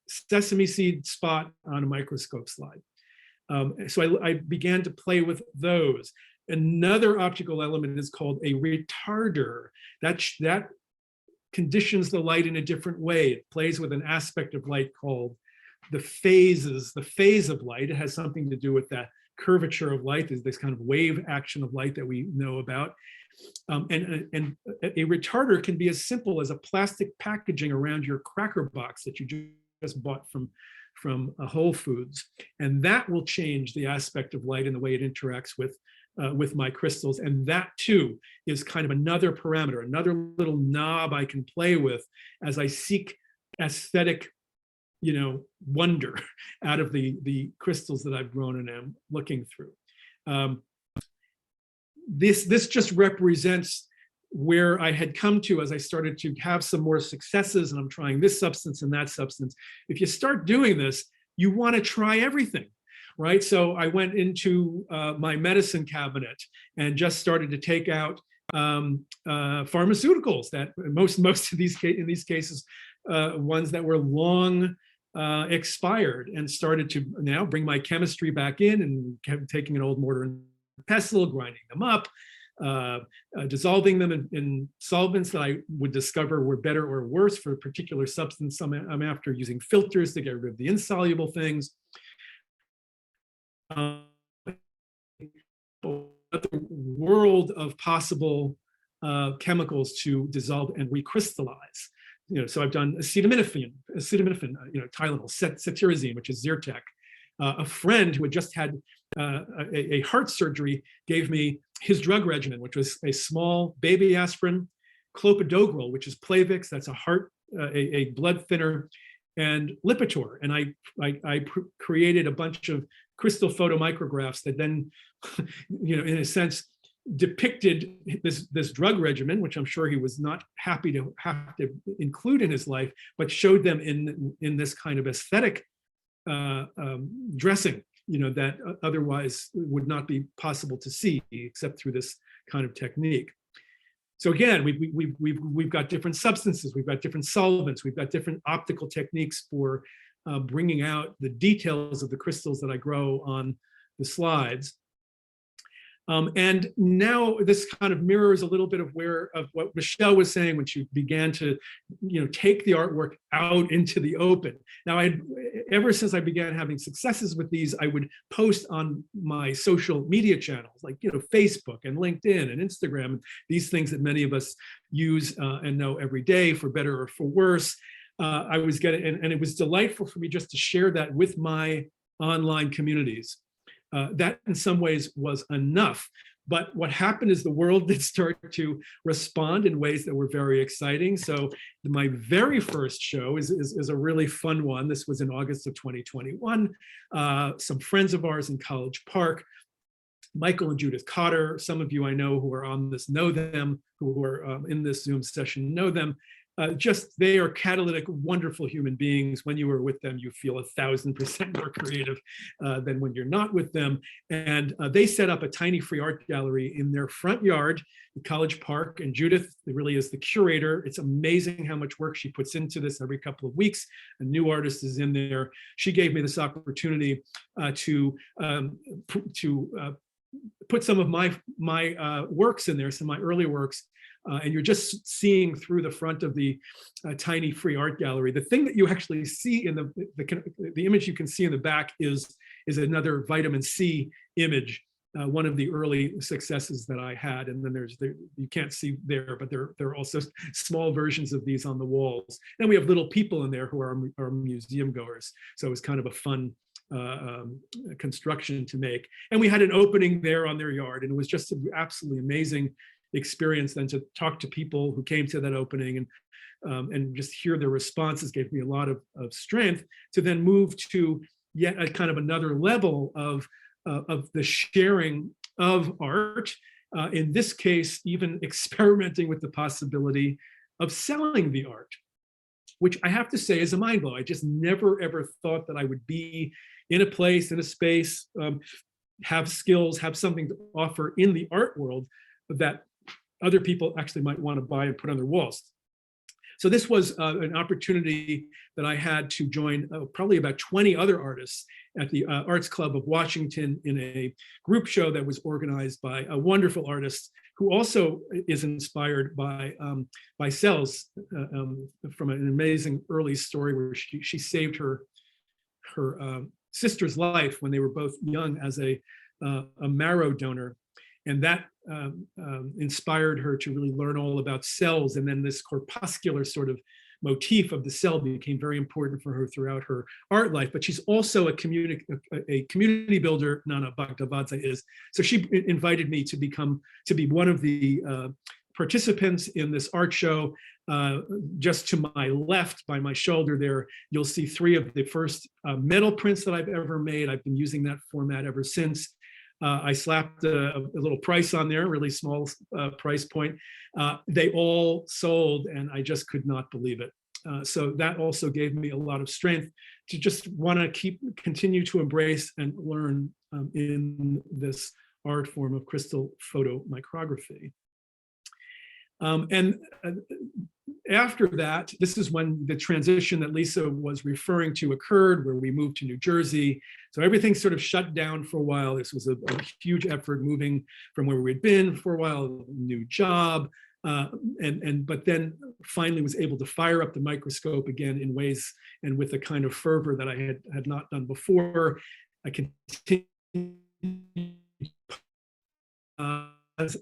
sesame seed spot on a microscope slide. So I began to play with those. Another optical element is called a retarder. That conditions the light in a different way. It plays with an aspect of light called the phases, the phase of light. It has something to do with that curvature of light. There's this kind of wave action of light that we know about. And a retarder can be as simple as a plastic packaging around your cracker box that you just bought from Whole Foods, and that will change the aspect of light and the way it interacts with my crystals. And that too is kind of another parameter, another little knob I can play with as I seek aesthetic, wonder out of the crystals that I've grown and am looking through. This just represents where I had come to as I started to have some more successes, and I'm trying this substance and that substance. If you start doing this, you want to try everything, right? So I went into my medicine cabinet and just started to take out pharmaceuticals that most of these in these cases, ones that were long expired, and started to now bring my chemistry back in and kept taking an old mortar and pestle, grinding them up, dissolving them in solvents that I would discover were better or worse for a particular substance I'm after, using filters to get rid of the insoluble things. The world of possible chemicals to dissolve and recrystallize. So I've done acetaminophen, Tylenol, cetirizine, which is Zyrtec. A friend who had just had a heart surgery gave me his drug regimen, which was a small baby aspirin, clopidogrel, which is Plavix, that's a blood thinner, and Lipitor. And I created a bunch of crystal photomicrographs that then, in a sense, depicted this drug regimen, which I'm sure he was not happy to have to include in his life, but showed them in this kind of aesthetic dressing, that otherwise would not be possible to see except through this kind of technique. So again, we've got different substances, we've got different solvents, we've got different optical techniques for bringing out the details of the crystals that I grow on the slides. And now this kind of mirrors a little bit of what Michele was saying when she began to, take the artwork out into the open. Now, ever since I began having successes with these, I would post on my social media channels, like Facebook and LinkedIn and Instagram, these things that many of us use and know every day, for better or for worse. I was getting, and it was delightful for me just to share that with my online communities. That in some ways was enough. But what happened is the world did start to respond in ways that were very exciting. So my very first show is a really fun one. This was in August of 2021. Some friends of ours in College Park, Michael and Judith Cotter, some of you I know who are on this know them, who are in this Zoom session know them. They are catalytic, wonderful human beings. When you are with them, you feel 1,000% more creative than when you're not with them. And they set up a tiny free art gallery in their front yard in College Park. And Judith really is the curator. It's amazing how much work she puts into this every couple of weeks. A new artist is in there. She gave me this opportunity to put some of my works in there, some of my early works. And you're just seeing through the front of the tiny free art gallery. The thing that you actually see in the image you can see in the back is another vitamin C image, one of the early successes that I had. And then you can't see there, but there are also small versions of these on the walls. And we have little people in there who are museum goers. So it was kind of a fun construction to make. And we had an opening there on their yard, and it was just absolutely amazing experience than to talk to people who came to that opening and just hear their responses gave me a lot of strength to then move to yet a kind of another level of the sharing of art. In this case, even experimenting with the possibility of selling the art, which I have to say is a mind blow. I just never ever thought that I would be in a place, in a space, have skills, have something to offer in the art world that other people actually might want to buy and put on their walls. So this was an opportunity that I had to join probably about 20 other artists at the Arts Club of Washington in a group show that was organized by a wonderful artist who also is inspired by cells from an amazing early story where she saved her sister's life when they were both young as a marrow donor. And that inspired her to really learn all about cells. And then this corpuscular sort of motif of the cell became very important for her throughout her art life. But she's also a community builder, Nana Bhagavadze is. So she invited me to be one of the participants in this art show. Just to my left, by my shoulder there, you'll see 3 of the first metal prints that I've ever made. I've been using that format ever since. I slapped a little price on there, really small price point. They all sold and I just could not believe it. So that also gave me a lot of strength to just want to continue to embrace and learn in this art form of crystal photomicrography. And after that, this is when the transition that Lisa was referring to occurred, where we moved to New Jersey. So everything sort of shut down for a while. This was a huge effort moving from where we'd been for a while, new job, but then finally was able to fire up the microscope again in ways and with a kind of fervor that I had not done before. I continued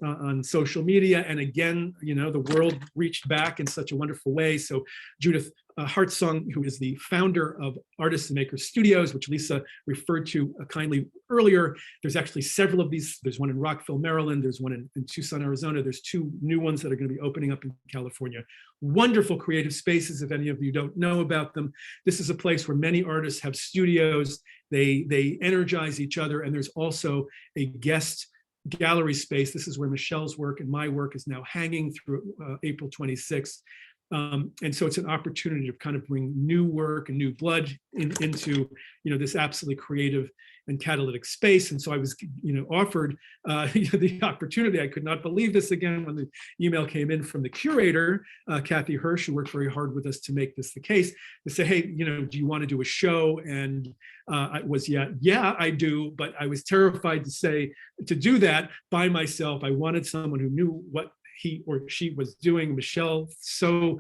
on social media, and again, the world reached back in such a wonderful way. So Judith Hartsong, who is the founder of Artists and Makers Studios, which Lisa referred to kindly earlier, there's actually several of these. There's one in Rockville, Maryland. There's one in Tucson, Arizona. There's 2 new ones that are going to be opening up in California. Wonderful creative spaces. If any of you don't know about them, this is a place where many artists have studios. They energize each other, and there's also a guest gallery space. This is where Michelle's work and my work is now hanging through April 26th. And so it's an opportunity to kind of bring new work and new blood into this absolutely creative and catalytic space. And so I was offered the opportunity. I could not believe this again when the email came in from the curator, Kathy Hirsch, who worked very hard with us to make this the case, to say, hey, do you want to do a show? And I was, yeah, I do. But I was terrified to do that by myself. I wanted someone who knew what he or she was doing. Michele so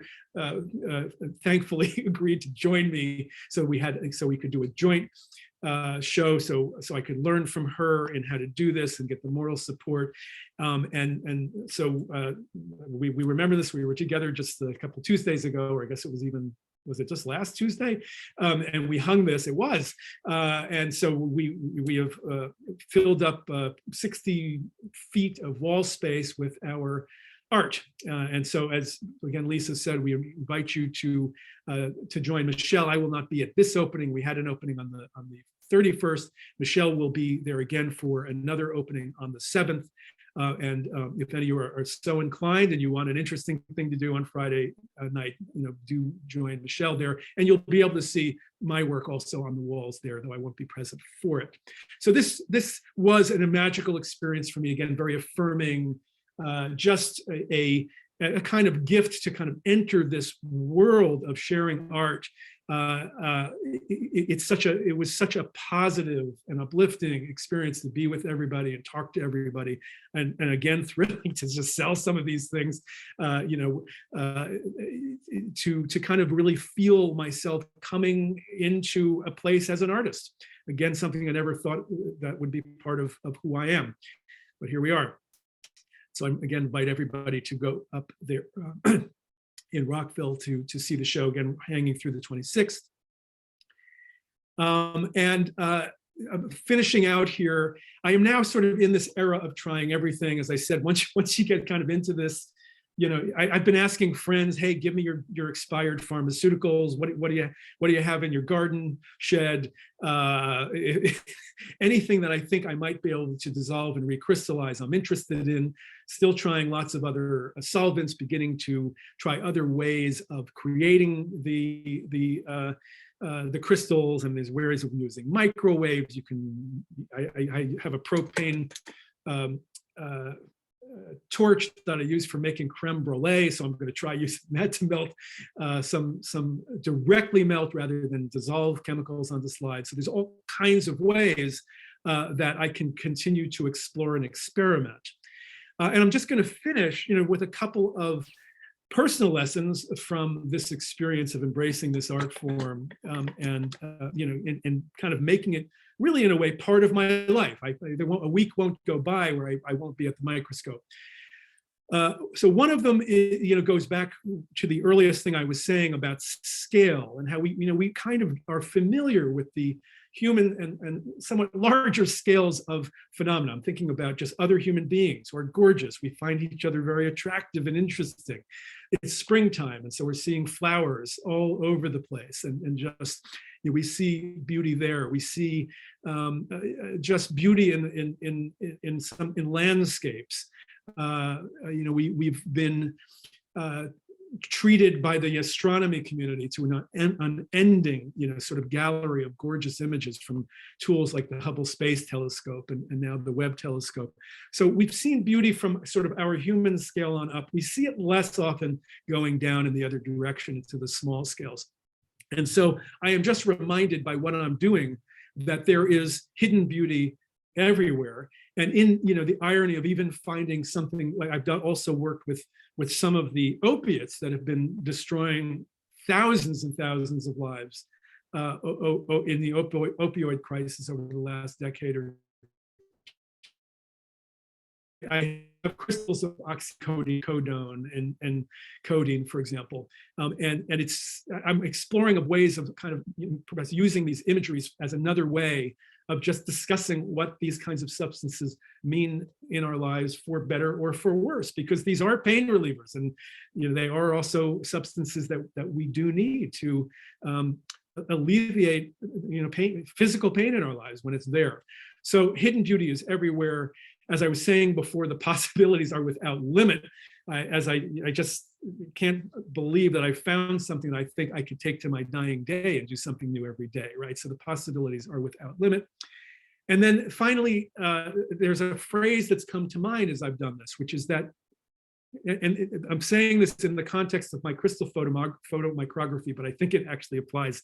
thankfully agreed to join me, so we could do a joint show, so I could learn from her and how to do this and get the moral support. And so we remember this. We were together just a couple Tuesdays ago, or I guess was it just last Tuesday? And we hung this. It was, and so we have filled up 60 feet of wall space with our art. And so, as again Lisa said, we invite you to join Michele. I will not be at this opening. We had an opening on the 31st. Michele will be there again for another opening on the 7th. And if any of you are so inclined and you want an interesting thing to do on Friday night, do join Michele there, and you'll be able to see my work also on the walls there, though I won't be present for it. So this was a magical experience for me. Again, very affirming. Just a kind of gift to kind of enter this world of sharing art. It was such a positive and uplifting experience to be with everybody and talk to everybody, and again thrilling to just sell some of these things, to kind of really feel myself coming into a place as an artist. Again, something I never thought that would be part of who I am, but here we are. So I again invite everybody to go up there in Rockville to see the show, again hanging through the 26th. finishing out here, I am now sort of in this era of trying everything. As I said, once you get kind of into this, I've been asking friends, hey, give me your expired pharmaceuticals. What do you have in your garden shed? Anything that I think I might be able to dissolve and recrystallize, I'm interested in. Still trying lots of other solvents, beginning to try other ways of creating the crystals, and there's ways of using microwaves. I have a propane torch that I use for making creme brulee, so I'm going to try using that to melt some directly melt rather than dissolve chemicals on the slide. So there's all kinds of ways that I can continue to explore and experiment. And I'm just going to finish, with a couple of personal lessons from this experience of embracing this art form, and kind of making it really, in a way, part of my life. A week won't go by where I won't be at the microscope. So one of them, goes back to the earliest thing I was saying about scale, and how we kind of are familiar with the human and somewhat larger scales of phenomena. I'm thinking about just other human beings who are gorgeous. We find each other very attractive and interesting. It's springtime, and so we're seeing flowers all over the place, and just we see beauty there. We see just beauty in landscapes. We've been treated by the astronomy community to an unending, sort of gallery of gorgeous images from tools like the Hubble Space Telescope and now the Webb Telescope. So we've seen beauty from sort of our human scale on up. We see it less often going down in the other direction into the small scales. And so I am just reminded by what I'm doing that there is hidden beauty everywhere. And in the irony of even finding something like I've also worked with some of the opiates that have been destroying thousands and thousands of lives in the opioid crisis over the last decade or I have crystals of oxycodone and codeine, for example, and I'm exploring of ways of kind of perhaps using these imageries as another way of just discussing what these kinds of substances mean in our lives, for better or for worse, because these are pain relievers, and they are also substances that we do need to alleviate pain, physical pain in our lives when it's there. So hidden beauty is everywhere. As I was saying before, the possibilities are without limit. I just can't believe that I found something that I think I could take to my dying day and do something new every day, right? So the possibilities are without limit. And then finally, there's a phrase that's come to mind as I've done this, which is that, and I'm saying this in the context of my crystal photomicrography, but I think it actually applies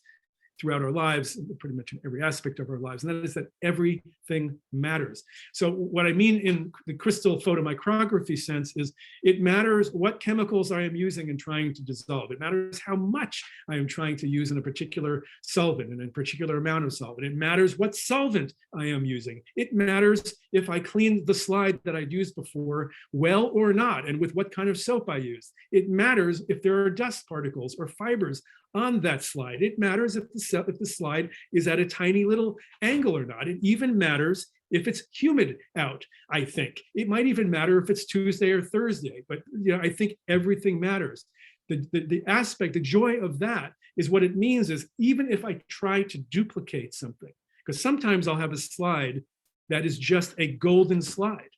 throughout our lives, pretty much in every aspect of our lives, and that is that everything matters. So what I mean in the crystal photomicrography sense is it matters what chemicals I am using and trying to dissolve. It matters how much I am trying to use in a particular solvent and a particular amount of solvent. It matters what solvent I am using. It matters if I cleaned the slide that I'd used before well or not, and with what kind of soap I used. It matters if there are dust particles or fibers on that slide. It matters if the slide is at a tiny little angle or not. It even matters if it's humid out, I think. It might even matter if it's Tuesday or Thursday, but I think everything matters. The aspect, the joy of that is what it means is even if I try to duplicate something, because sometimes I'll have a slide that is just a golden slide.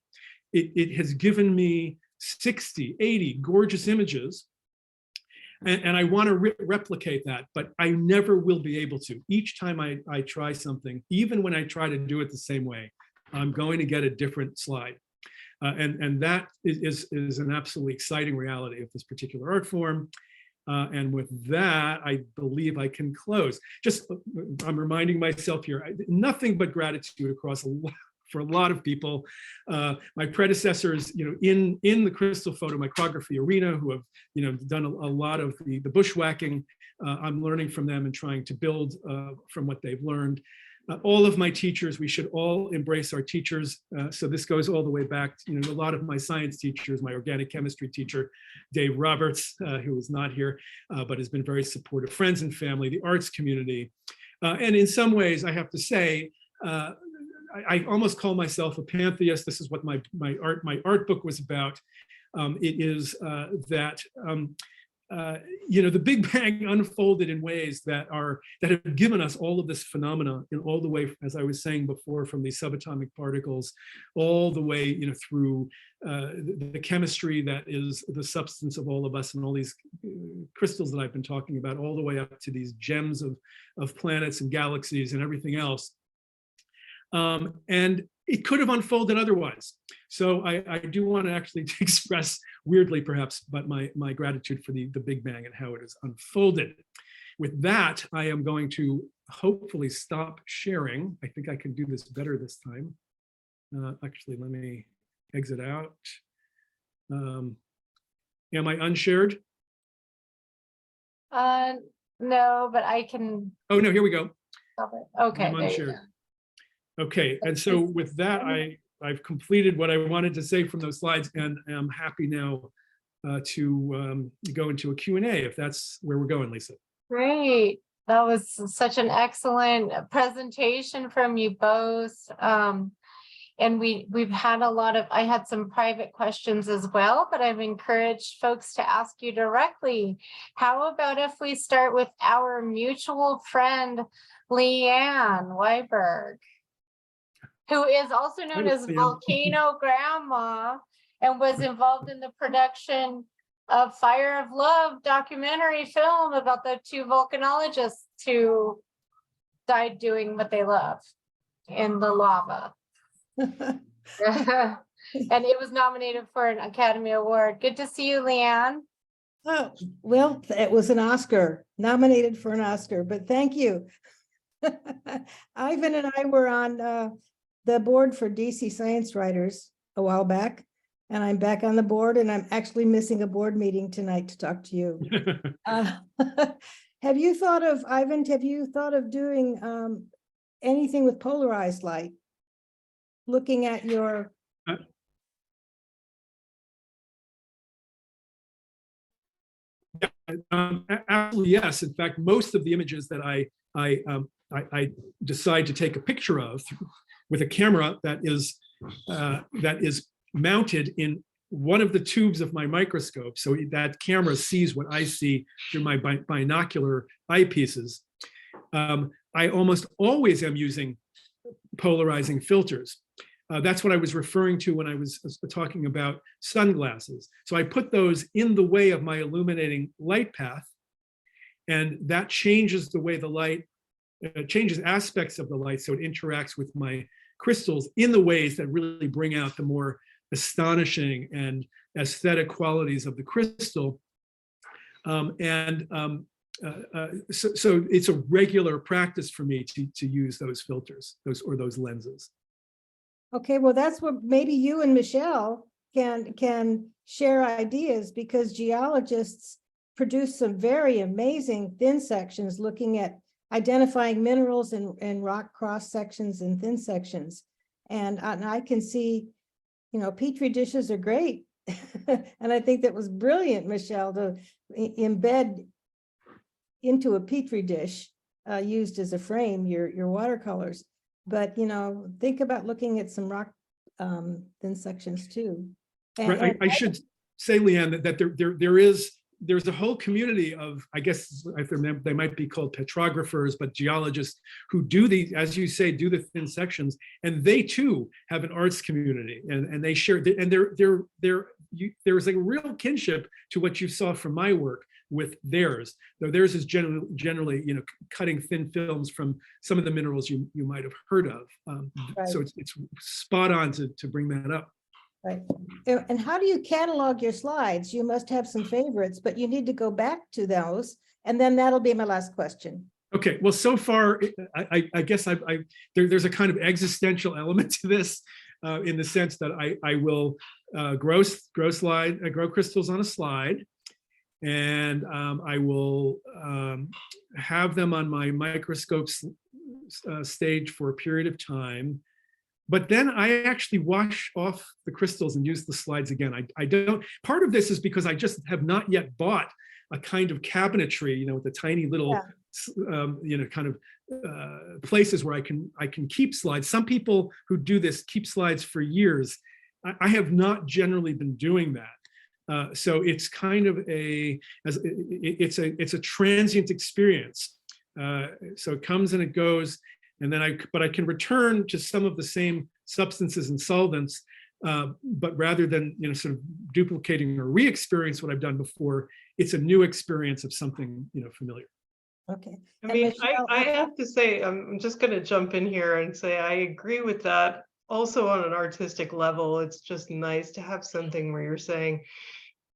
It has given me 60, 80 gorgeous images, and I want to replicate that, but I never will be able to. Each time I try something, even when I try to do it the same way, I'm going to get a different slide. And that is an absolutely exciting reality of this particular art form. And with that, I believe I can close. I'm reminding myself here, nothing but gratitude across for a lot of people. My predecessors, in the crystal photomicrography arena, who have, done a lot of the bushwhacking. I'm learning from them and trying to build from what they've learned. All of my teachers, we should all embrace our teachers. So this goes all the way back to, a lot of my science teachers, my organic chemistry teacher, Dave Roberts, who is not here, but has been very supportive, friends and family, the arts community. And in some ways, I have to say, I almost call myself a pantheist. This is what my art book was about. It is that the Big Bang unfolded in ways that have given us all of this phenomena in all the way, as I was saying before, from these subatomic particles, all the way through the chemistry that is the substance of all of us and all these crystals that I've been talking about, all the way up to these gems of planets and galaxies and everything else. And it could have unfolded otherwise. So I do want to actually express, weirdly perhaps, but my gratitude for the Big Bang and how it has unfolded. With that, I am going to hopefully stop sharing. I think I can do this better this time. Actually, let me exit out. Am I unshared? No, but I can. Oh, no, here we go. Stop it. Okay. I'm unshared. Okay, and so with that, I've completed what I wanted to say from those slides, and I'm happy now to go into a Q&A, if that's where we're going, Lisa. Great. That was such an excellent presentation from you both. And we've had I had some private questions as well, but I've encouraged folks to ask you directly. How about if we start with our mutual friend, Leanne Weiberg, who is also known as Volcano Grandma and was involved in the production of Fire of Love documentary film about the two volcanologists who died doing what they love in the lava. And it was nominated for an Academy Award. Good to see you, Leanne. Oh, well, it was an Oscar, nominated for an Oscar, but thank you. Ivan and I were on the board for DC Science Writers a while back, and I'm back on the board, and I'm actually missing a board meeting tonight to talk to you. Have you thought of, Ivan, doing anything with polarized light? Looking at your... Absolutely, yes. In fact, most of the images that I decide to take a picture of with a camera that is mounted in one of the tubes of my microscope, so that camera sees what I see through my binocular eyepieces. I almost always am using polarizing filters. That's what I was referring to when I was talking about sunglasses. So I put those in the way of my illuminating light path, and that changes the way the light, changes aspects of the light, so it interacts with my crystals in the ways that really bring out the more astonishing and aesthetic qualities of the crystal. So it's a regular practice for me to use those filters, those lenses. Okay, well, that's what maybe you and Michele can share ideas, because geologists produce some very amazing thin sections looking at identifying minerals in rock cross sections and thin sections. And I can see, Petri dishes are great. And I think that was brilliant, Michele, to embed into a Petri dish used as a frame your watercolors. But, think about looking at some rock thin sections too. Right. I should say, Leanne, that there's a whole community of, I guess they might be called petrographers, but geologists who do these, as you say, do the thin sections, and they too have an arts community, and they share, and there's a real kinship to what you saw from my work with theirs, though theirs is generally cutting thin films from some of the minerals you might have heard of. Right. So it's spot on to bring that up. Right. And how do you catalog your slides? You must have some favorites, but you need to go back to those, and then that'll be my last question. Okay, well, so far, I guess there's a kind of existential element to this, in the sense that I will grow crystals on a slide, and I will have them on my microscope stage for a period of time. But then I actually wash off the crystals and use the slides again. I don't, part of this is because I just have not yet bought a kind of cabinetry, with a tiny little kind of places where I can keep slides. Some people who do this keep slides for years. I have not generally been doing that. So it's kind of it's a transient experience. So it comes and it goes, and then but I can return to some of the same substances and solvents, but rather than sort of duplicating or re-experience what I've done before, it's a new experience of something familiar. Okay. I And mean, Michelle, I have to say, I'm just going to jump in here and say I agree with that. Also, on an artistic level, it's just nice to have something where you're saying,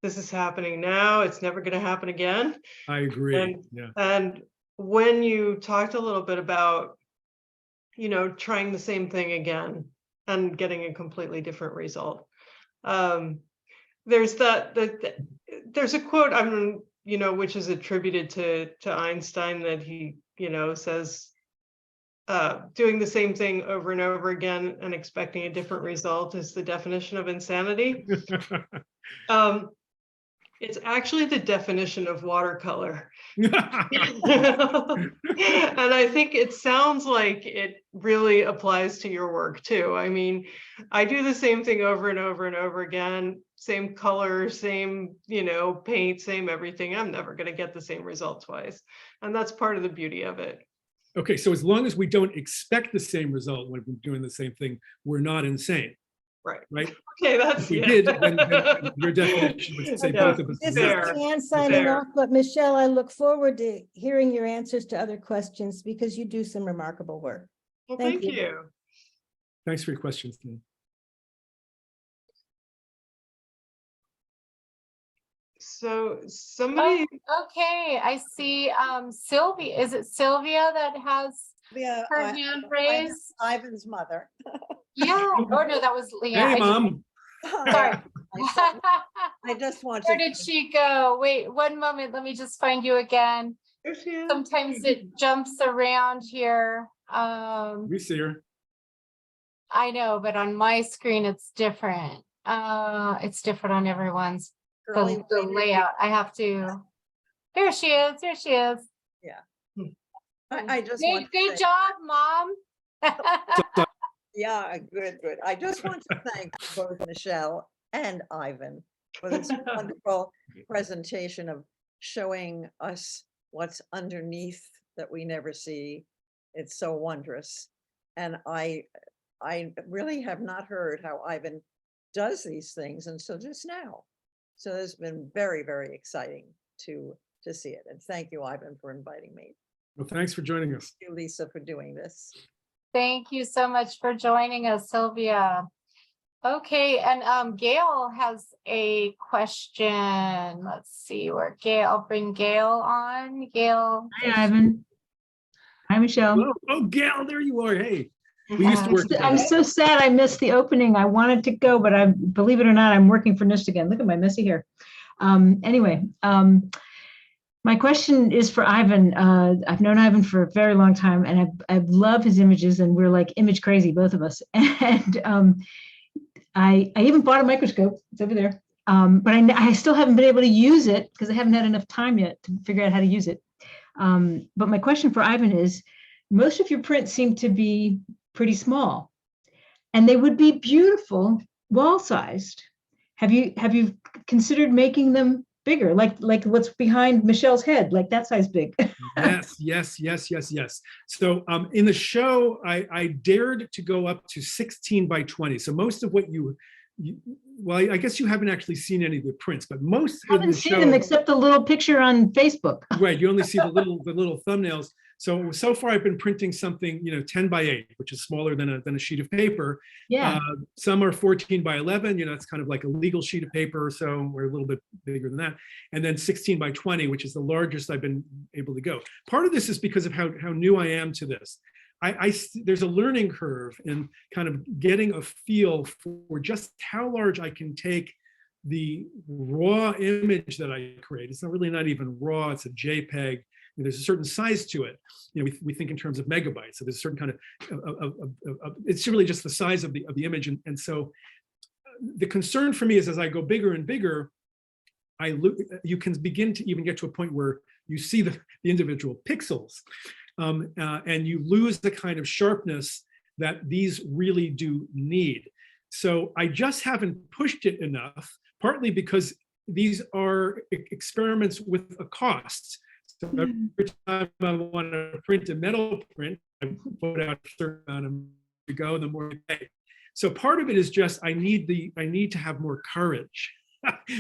this is happening now, it's never going to happen again. I agree. And when you talked a little bit about, trying the same thing again and getting a completely different result. There's there's a quote, which is attributed to Einstein, that he, says, doing the same thing over and over again and expecting a different result is the definition of insanity. It's actually the definition of watercolor. And I think it sounds like it really applies to your work too. I mean, I do the same thing over and over and over again, same color, same, paint, same everything. I'm never going to get the same result twice. And that's part of the beauty of it. Okay, so as long as we don't expect the same result when we're doing the same thing, we're not insane. Right. Okay, that's if we did, then your definition would say both of us. This Fair. is Anne signing off, but Michelle, I look forward to hearing your answers to other questions because you do some remarkable work. Well, Thank thank you. you. Thanks for your questions, Dan. So somebody, Okay, I see Sylvia. Is it Sylvia that has Yeah, her hand raised? Ivan's mother. Yeah. Oh no, that was Leah. Hey, Mom. Sorry. I just want Where to. did she go? Wait, one moment. Let me just find you again. there she is. Sometimes it jumps around here. We see her. I know, but on my screen it's different. It's different on everyone's. Girly The lady. layout. I have to. There she is. There she is. I just Good, want to good say- job, Mom. Yeah, good. I just want to thank both Michelle and Ivan for this wonderful presentation of showing us what's underneath that we never see. It's so wondrous. And I really have not heard how Ivan does these things until just now. So it's been very, very exciting to see it. And thank you, Ivan, for inviting me. Well, thanks for joining us. Thank you, Lisa, for doing this. Thank you so much for joining us, Sylvia. Okay, and Gail has a question. Let's see where Gail, I'll bring Gail on. Gail. Hi, Ivan. Hi, Michelle. Oh, Gail, there you are. Hey, we used to work I'm together. so sad I missed the opening. I wanted to go, but believe it or not, I'm working for NIST again. Look at my messy hair. Anyway, my question is for Ivan. I've known Ivan for a very long time, and I love his images, and we're like image crazy, both of us. And I even bought a microscope. It's over there. But I still haven't been able to use it because I haven't had enough time yet to figure out how to use it. But my question for Ivan is, most of your prints seem to be pretty small, and they would be beautiful wall-sized. Have you considered making them bigger, like what's behind Michelle's head, like that size big? Yes. So in the show, I dared to go up to 16 by 20. So most of what well, I guess you haven't actually seen any of the prints, but most I of the haven't seen show, them except the little picture on Facebook. right? You only see the little thumbnails. So far, I've been printing something 10 by 8, which is smaller than a sheet of paper. Yeah. Some are 14 by 11. It's kind of like a legal sheet of paper, so we're a little bit bigger than that. And then 16 by 20, which is the largest I've been able to go. Part of this is because of how new I am to this. There's a learning curve in kind of getting a feel for just how large I can take the raw image that I create. It's not even raw, it's a JPEG. There's a certain size to it. We think in terms of megabytes. So there's a certain kind of it's really just the size of the image. And so the concern for me is, as I go bigger and bigger, you can begin to even get to a point where you see the individual pixels, and you lose the kind of sharpness that these really do need. So I just haven't pushed it enough, partly because these are experiments with a cost. So every time I want to print a metal print, I put out a certain amount of to go, the more you pay. So part of it is just I need to have more courage,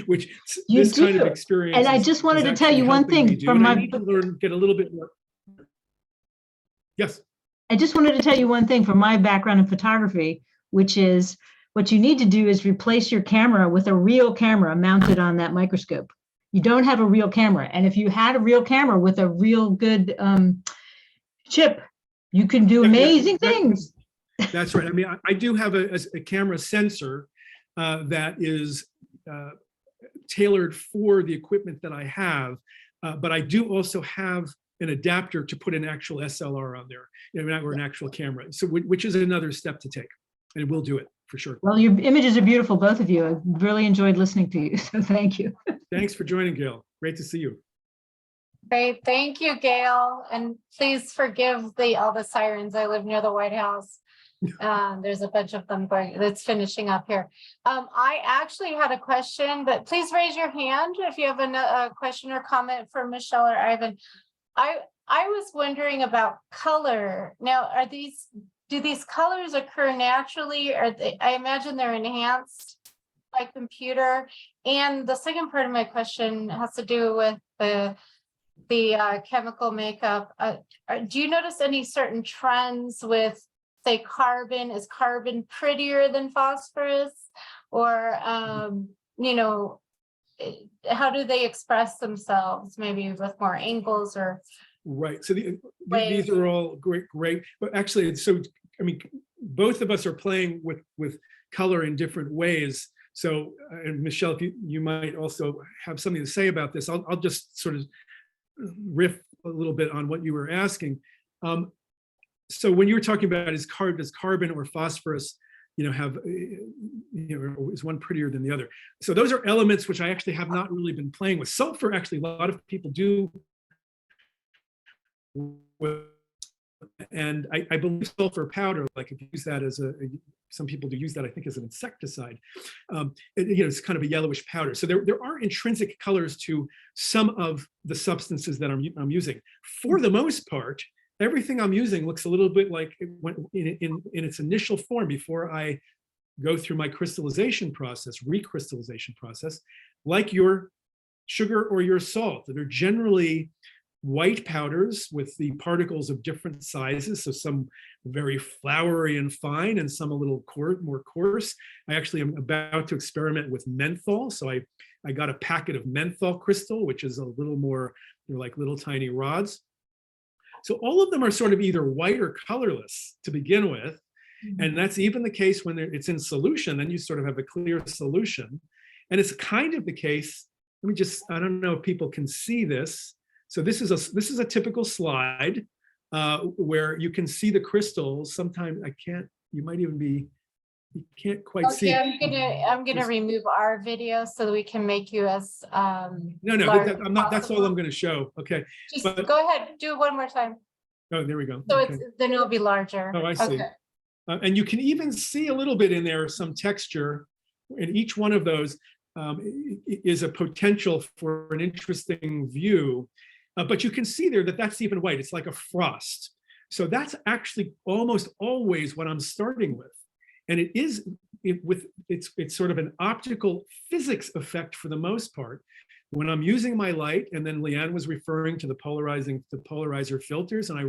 which You this kind of do. experience. And I just wanted to tell you one thing from I my. need to learn, get a little bit more. Yes. I just wanted to tell you one thing from my background in photography, which is what you need to do is replace your camera with a real camera mounted on that microscope. You don't have a real camera. And if you had a real camera with a real good chip, you can do amazing things. That's right. I mean, I do have a camera sensor that is tailored for the equipment that I have, but I do also have an adapter to put an actual SLR on there, or an actual camera. So, which is another step to take, and we'll do it for sure. Well, your images are beautiful, both of you. I really enjoyed listening to you, so thank you. Thanks for joining, Gail. Great to see you. Great, thank you, Gail. And please forgive all the sirens. I live near the White House. There's a bunch of them going, that's finishing up here. I actually had a question, but please raise your hand if you have a question or comment for Michele or Ivan. I was wondering about color. Now, do these colors occur naturally, or I imagine they're enhanced by computer? And the second part of my question has to do with the chemical makeup. Do you notice any certain trends with, say, carbon? Is carbon prettier than phosphorus? Or, how do they express themselves? Maybe with more angles or. Right. So these are all great. But actually, so, I mean, both of us are playing with color in different ways. So, and Michele, if you might also have something to say about this, I'll just sort of riff a little bit on what you were asking. So when you were talking about does carbon or phosphorus, have, is one prettier than the other? So those are elements which I actually have not really been playing with. Sulfur, actually, a lot of people do. And I believe sulfur powder, like if you use that as some people do use that, I think, as an insecticide. It's kind of a yellowish powder. So there are intrinsic colors to some of the substances that I'm using. For the most part, everything I'm using looks a little bit like in its initial form before I go through my recrystallization process, like your sugar or your salt, that are generally white powders with the particles of different sizes. So some very flowery and fine, and some a little more coarse. I actually am about to experiment with menthol. So I got a packet of menthol crystal, which is a little more, they're like little tiny rods. So all of them are sort of either white or colorless to begin with. And that's even the case when it's in solution, then you sort of have a clear solution. And it's kind of the case, I don't know if people can see this. So this is a typical slide where you can see the crystals. Sometimes you can't quite see. I'm gonna remove our video so that we can make you as No, I'm not. That's all I'm going to show. Okay. Just go ahead, do it one more time. Oh, there we go. So okay. Then it'll be larger. Oh, I see. Okay. And you can even see a little bit in there, some texture, and each one of those is a potential for an interesting view. But you can see there that that's even white. It's like a frost. So that's actually almost always what I'm starting with. And it's sort of an optical physics effect for the most part. When I'm using my light, and then Leanne was referring to the polarizer filters, and I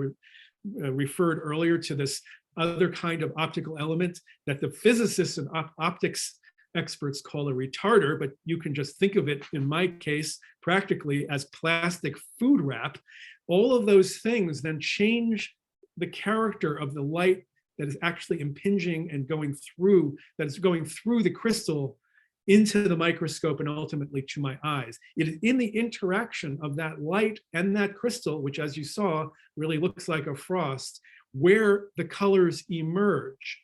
referred earlier to this other kind of optical element that the physicists and optics experts call a retarder, but you can just think of it, in my case, practically as plastic food wrap. All of those things then change the character of the light that is actually impinging and going through the crystal into the microscope and ultimately to my eyes. It is in the interaction of that light and that crystal, which, as you saw, really looks like a frost, where the colors emerge.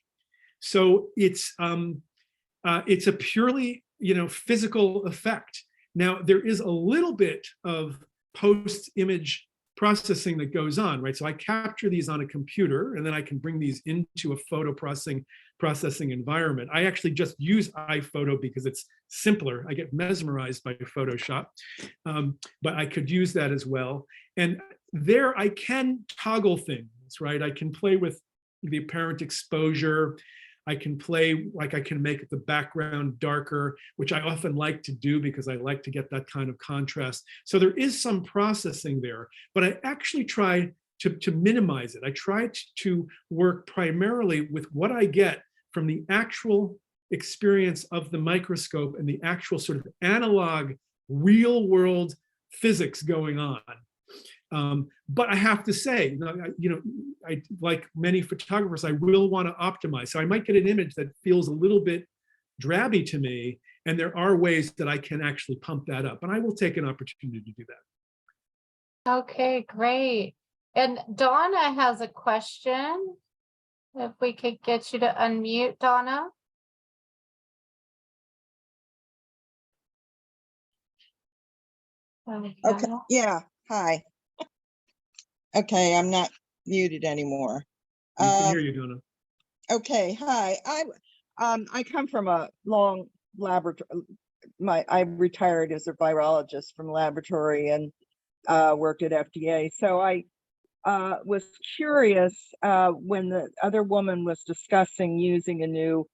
So it's a purely, physical effect. Now, there is a little bit of post-image processing that goes on, right? So I capture these on a computer, and then I can bring these into a photo processing environment. I actually just use iPhoto because it's simpler. I get mesmerized by Photoshop, but I could use that as well. And there I can toggle things, right? I can play with the apparent exposure. I can play, like I can make the background darker, which I often like to do because I like to get that kind of contrast. So there is some processing there, but I actually try to minimize it. I try to work primarily with what I get from the actual experience of the microscope and the actual sort of analog, real world physics going on. But I have to say, I like many photographers, I will want to optimize. So I might get an image that feels a little bit drabby to me, and there are ways that I can actually pump that up, and I will take an opportunity to do that. Okay, great. And Donna has a question. If we could get you to unmute, Donna. There we Okay, go. yeah, hi. Okay, I'm not muted anymore. We can hear you, Donna. Okay, hi. I come from a long laboratory. I retired as a virologist from laboratory and worked at FDA. So I was curious when the other woman was discussing using a new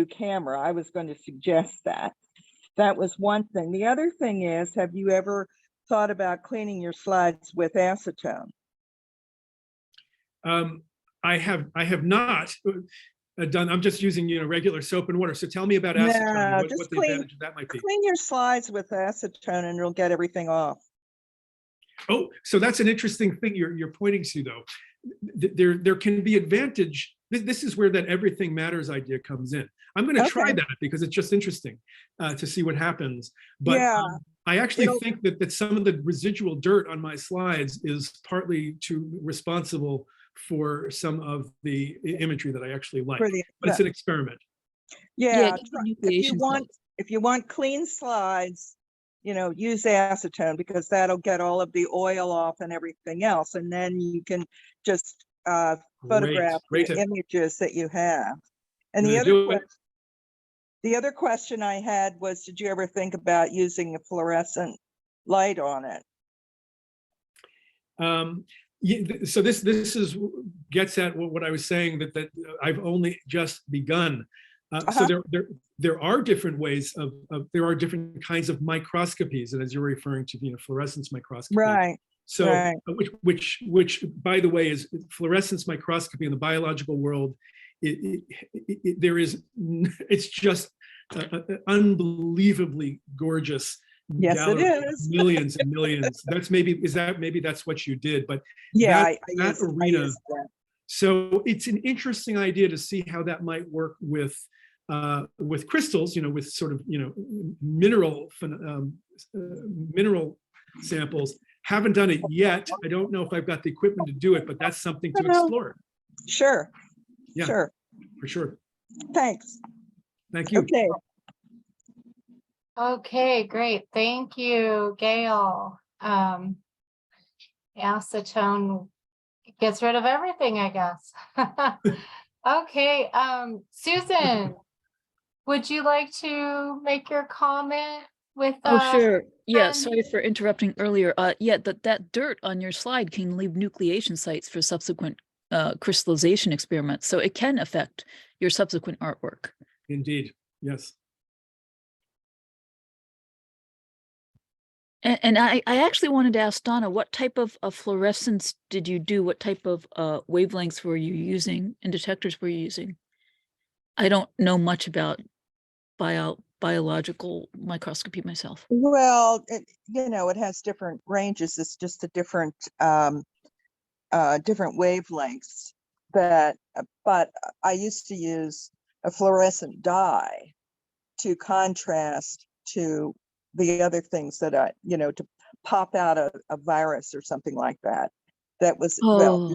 camera. I was going to suggest that. That was one thing. The other thing is, have you ever thought about cleaning your slides with acetone? I have not done. I'm just using regular soap and water. So tell me about acetone. No, What the advantage of that might be. Clean your slides with acetone and you'll get everything off. Oh, so that's an interesting thing you're pointing to, though. There can be advantage. This is where that everything matters idea comes in. I'm going to try that because it's just interesting to see what happens. But yeah, I actually think that some of the residual dirt on my slides is partly responsible for some of the imagery that I actually like. But it's an experiment. Yeah, if you want clean slides, use acetone because that'll get all of the oil off and everything else, and then you can just photograph the images that you have. And the other question I had was, did you ever think about using a fluorescent light on it? So this gets at what I was saying, that I've only just begun. So there are different ways there are different kinds of microscopies, and as you're referring to, fluorescence microscopy. Right. So right. which by the way is fluorescence microscopy in the biological world. It's just unbelievably gorgeous. Yes, it is. Millions and millions. Maybe that's what you did, but yeah, that arena. So it's an interesting idea to see how that might work with crystals, with sort of mineral samples. Haven't done it yet. I don't know if I've got the equipment to do it, but that's something to explore. Sure. Yeah, sure. For sure. Thanks. Thank you. Okay. Okay, great. Thank you, Gail. Acetone gets rid of everything, I guess. Okay, Susan, would you like to make your comment with Oh, sure. Yeah, sorry for interrupting earlier. Yeah, that dirt on your slide can leave nucleation sites for subsequent crystallization experiments. So it can affect your subsequent artwork. Indeed, yes. And I actually wanted to ask Donna, what type of fluorescence did you do? What type of wavelengths were you using and detectors were you using? I don't know much about biological microscopy myself. Well, it has different ranges. It's just a different wavelengths but I used to use a fluorescent dye to contrast to the other things that to pop out a virus or something like that. That was, well,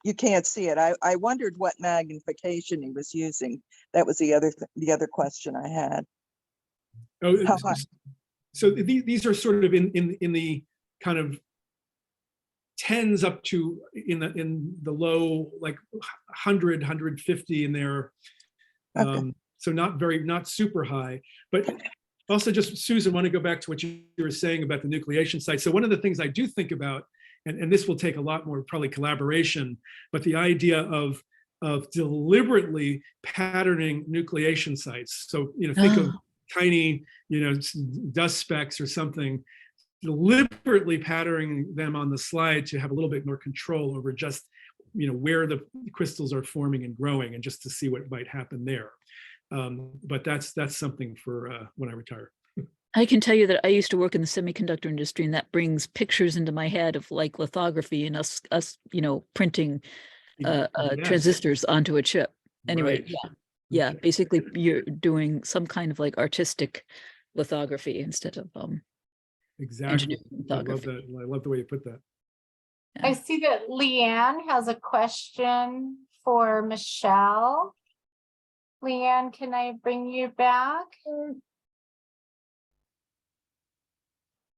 you can't see it. I wondered what magnification he was using. That was the other question I had. Oh, How high? so these are sort of in the kind of tens up to in the low, like 100, 150 in there. Okay. So not super high, but also just, Susan, want to go back to what you were saying about the nucleation site. So one of the things I do think about, and this will take a lot more probably collaboration, but the idea of deliberately patterning nucleation sites. So, think of tiny, dust specks or something, deliberately patterning them on the slide to have a little bit more control over just, where the crystals are forming and growing, and just to see what might happen there. But that's something for when I retire. I can tell you that I used to work in the semiconductor industry, and that brings pictures into my head of like lithography and us printing Yes. transistors onto a chip. Anyway, Right. yeah, Okay. basically you're doing some kind of like artistic lithography instead of Exactly. engineering I love lithography. that. I love the way you put that. I see that Leanne has a question for Michele. Leanne, can I bring you back?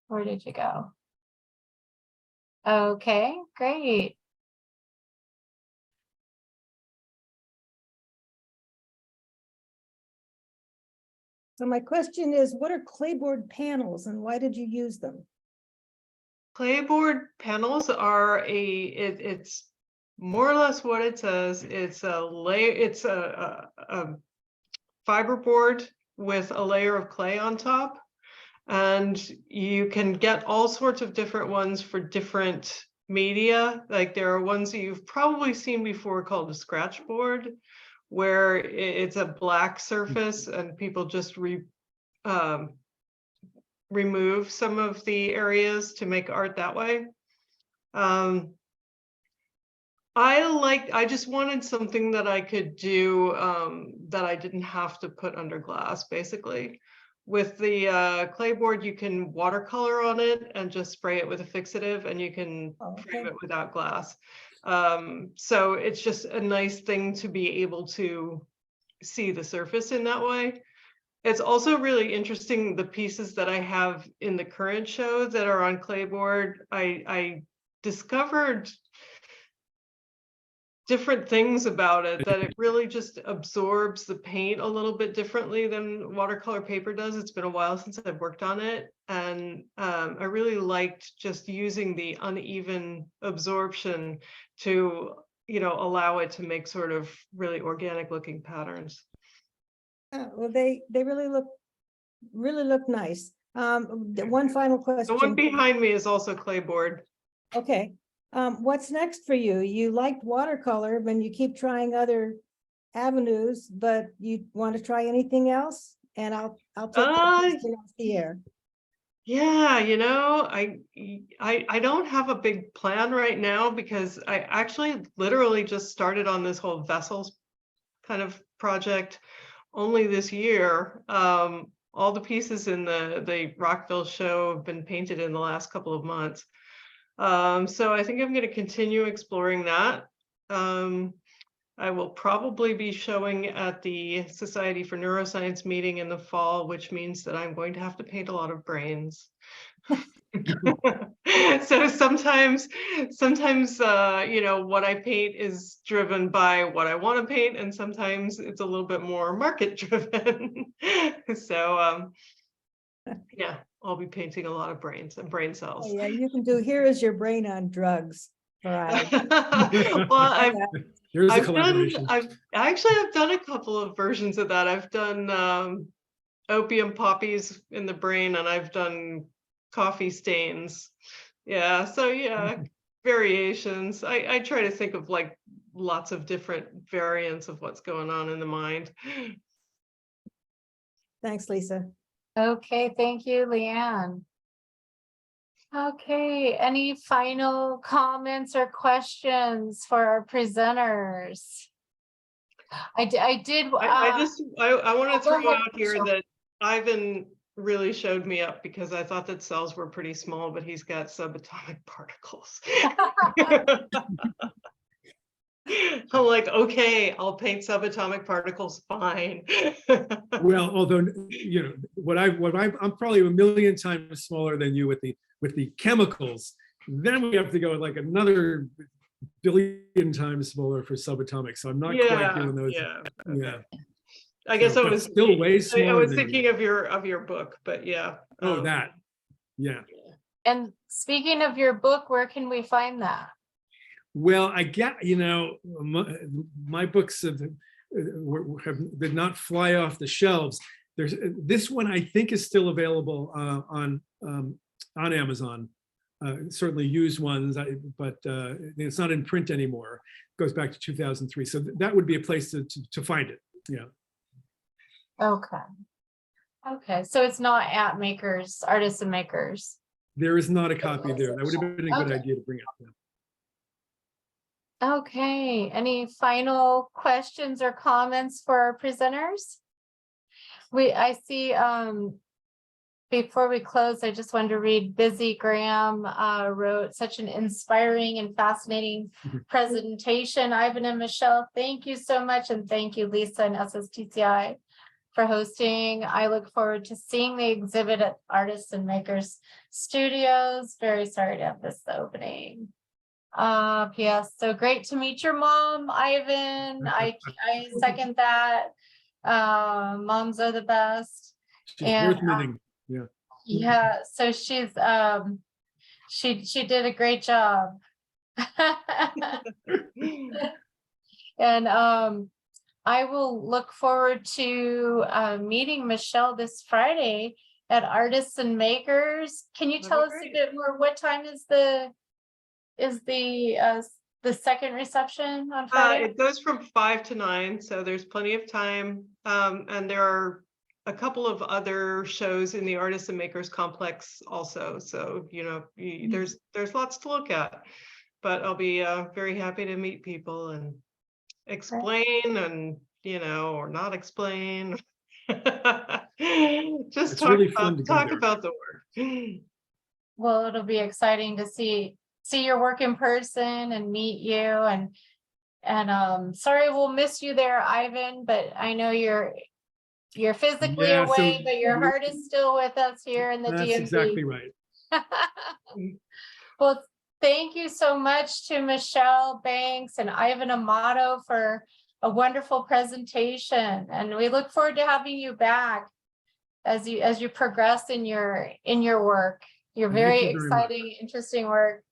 Where did you go? Okay, great. So my question is, what are clayboard panels and why did you use them? Clayboard panels are it's more or less what it says. It's a layer, it's a fiberboard with a layer of clay on top. And you can get all sorts of different ones for different media. Like there are ones that you've probably seen before called a scratch board, where it's a black surface and people just remove some of the areas to make art that way. I just wanted something that I could do that I didn't have to put under glass, basically. With the clayboard, you can watercolor on it and just spray it with a fixative, and you can frame it without glass. So it's just a nice thing to be able to see the surface in that way. It's also really interesting, the pieces that I have in the current show that are on clayboard. I discovered different things about it, that it really just absorbs the paint a little bit differently than watercolor paper does. It's been a while since I've worked on it, and I really liked just using the uneven absorption to allow it to make sort of really organic looking patterns. Well, they really look nice. One final question. The one behind me is also clayboard. Okay. What's next for you? You liked watercolor, but you keep trying other avenues, but you want to try anything else? And I'll take that question off the air. Yeah, I don't have a big plan right now, because I actually literally just started on this whole vessels kind of project only this year. All the pieces in the Rockville show have been painted in the last couple of months. So I think I'm going to continue exploring that. I will probably be showing at the Society for Neuroscience meeting in the fall, which means that I'm going to have to paint a lot of brains. So sometimes what I paint is driven by what I want to paint, and sometimes it's a little bit more market driven. So yeah, I'll be painting a lot of brains and brain cells. Oh, yeah, you can do Here Is Your Brain on Drugs. Right. Well, Here's the I've collaboration. I've done a couple of versions of that. I've done opium poppies in the brain, and I've done coffee stains. Yeah, so yeah, variations. I try to think of like lots of different variants of what's going on in the mind. Thanks, Lisa. Okay, thank you, Leanne. Okay, any final comments or questions for our presenters? I did. I want to go throw ahead, out here Michele. that Ivan really showed me up, because I thought that cells were pretty small, but he's got subatomic particles. I'm like, okay, I'll paint subatomic particles, fine. Well, although, you know, I'm probably a million times smaller than you with the chemicals. Then we have to go like another billion times smaller for subatomic. So I'm not quite doing those. Yeah. Yeah. Okay. I guess So, I but was still way I smaller was than thinking you. of your book, but yeah. Oh, that. Yeah. And speaking of your book, where can we find that? Well, I get, you know, my books did not fly off the shelves. There's this one I think is still available on Amazon. Certainly used ones, but it's not in print anymore. It goes back to 2003. So that would be a place to find it. Yeah. Okay. Okay, so it's not at Makers, Artists and Makers. There is not a copy there. That would have been a good Okay. idea to bring up. Yeah. Okay, any final questions or comments for our presenters? I see, before we close, I just wanted to read Busy Graham wrote such an inspiring and fascinating presentation. Ivan and Michelle, thank you so much. And thank you, Lisa and SSTCi for hosting. I look forward to seeing the exhibit at Artists and Makers Studios. Very sorry to have this opening. P.S. So great to meet your mom, Ivan. I second that. Moms are the best. She's And worth meeting. Yeah. yeah, so she's she did a great job. And I will look forward to meeting Michelle this Friday at Artists and Makers. Can you tell us a bit more? What time is the second reception on Friday? It goes from 5 to 9, so there's plenty of time. And there are a couple of other shows in the Artists and Makers complex also. So, you know, there's lots to look at. But I'll be very happy to meet people and explain and, you know, or not explain. Just It's really fun to go talk there. about the work. Well, it'll be exciting to see your work in person and meet you, and sorry we'll miss you there, Ivan, but I know you're physically Yeah, so away, but your heart is still with us here in the That's DMV. exactly right. Well, thank you so much to Michele Banks and Ivan Amato for a wonderful presentation, and we look forward to having you back as you progress in your work. Your very Thank you very much. exciting, interesting work.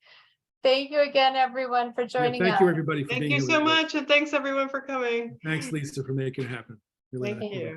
Thank you again, everyone, for joining us. Thank you, everybody, for Thank being you here. so with us. much, and thanks everyone for coming. Thanks, Lisa, for making it happen. Really Thank nice. you. Great.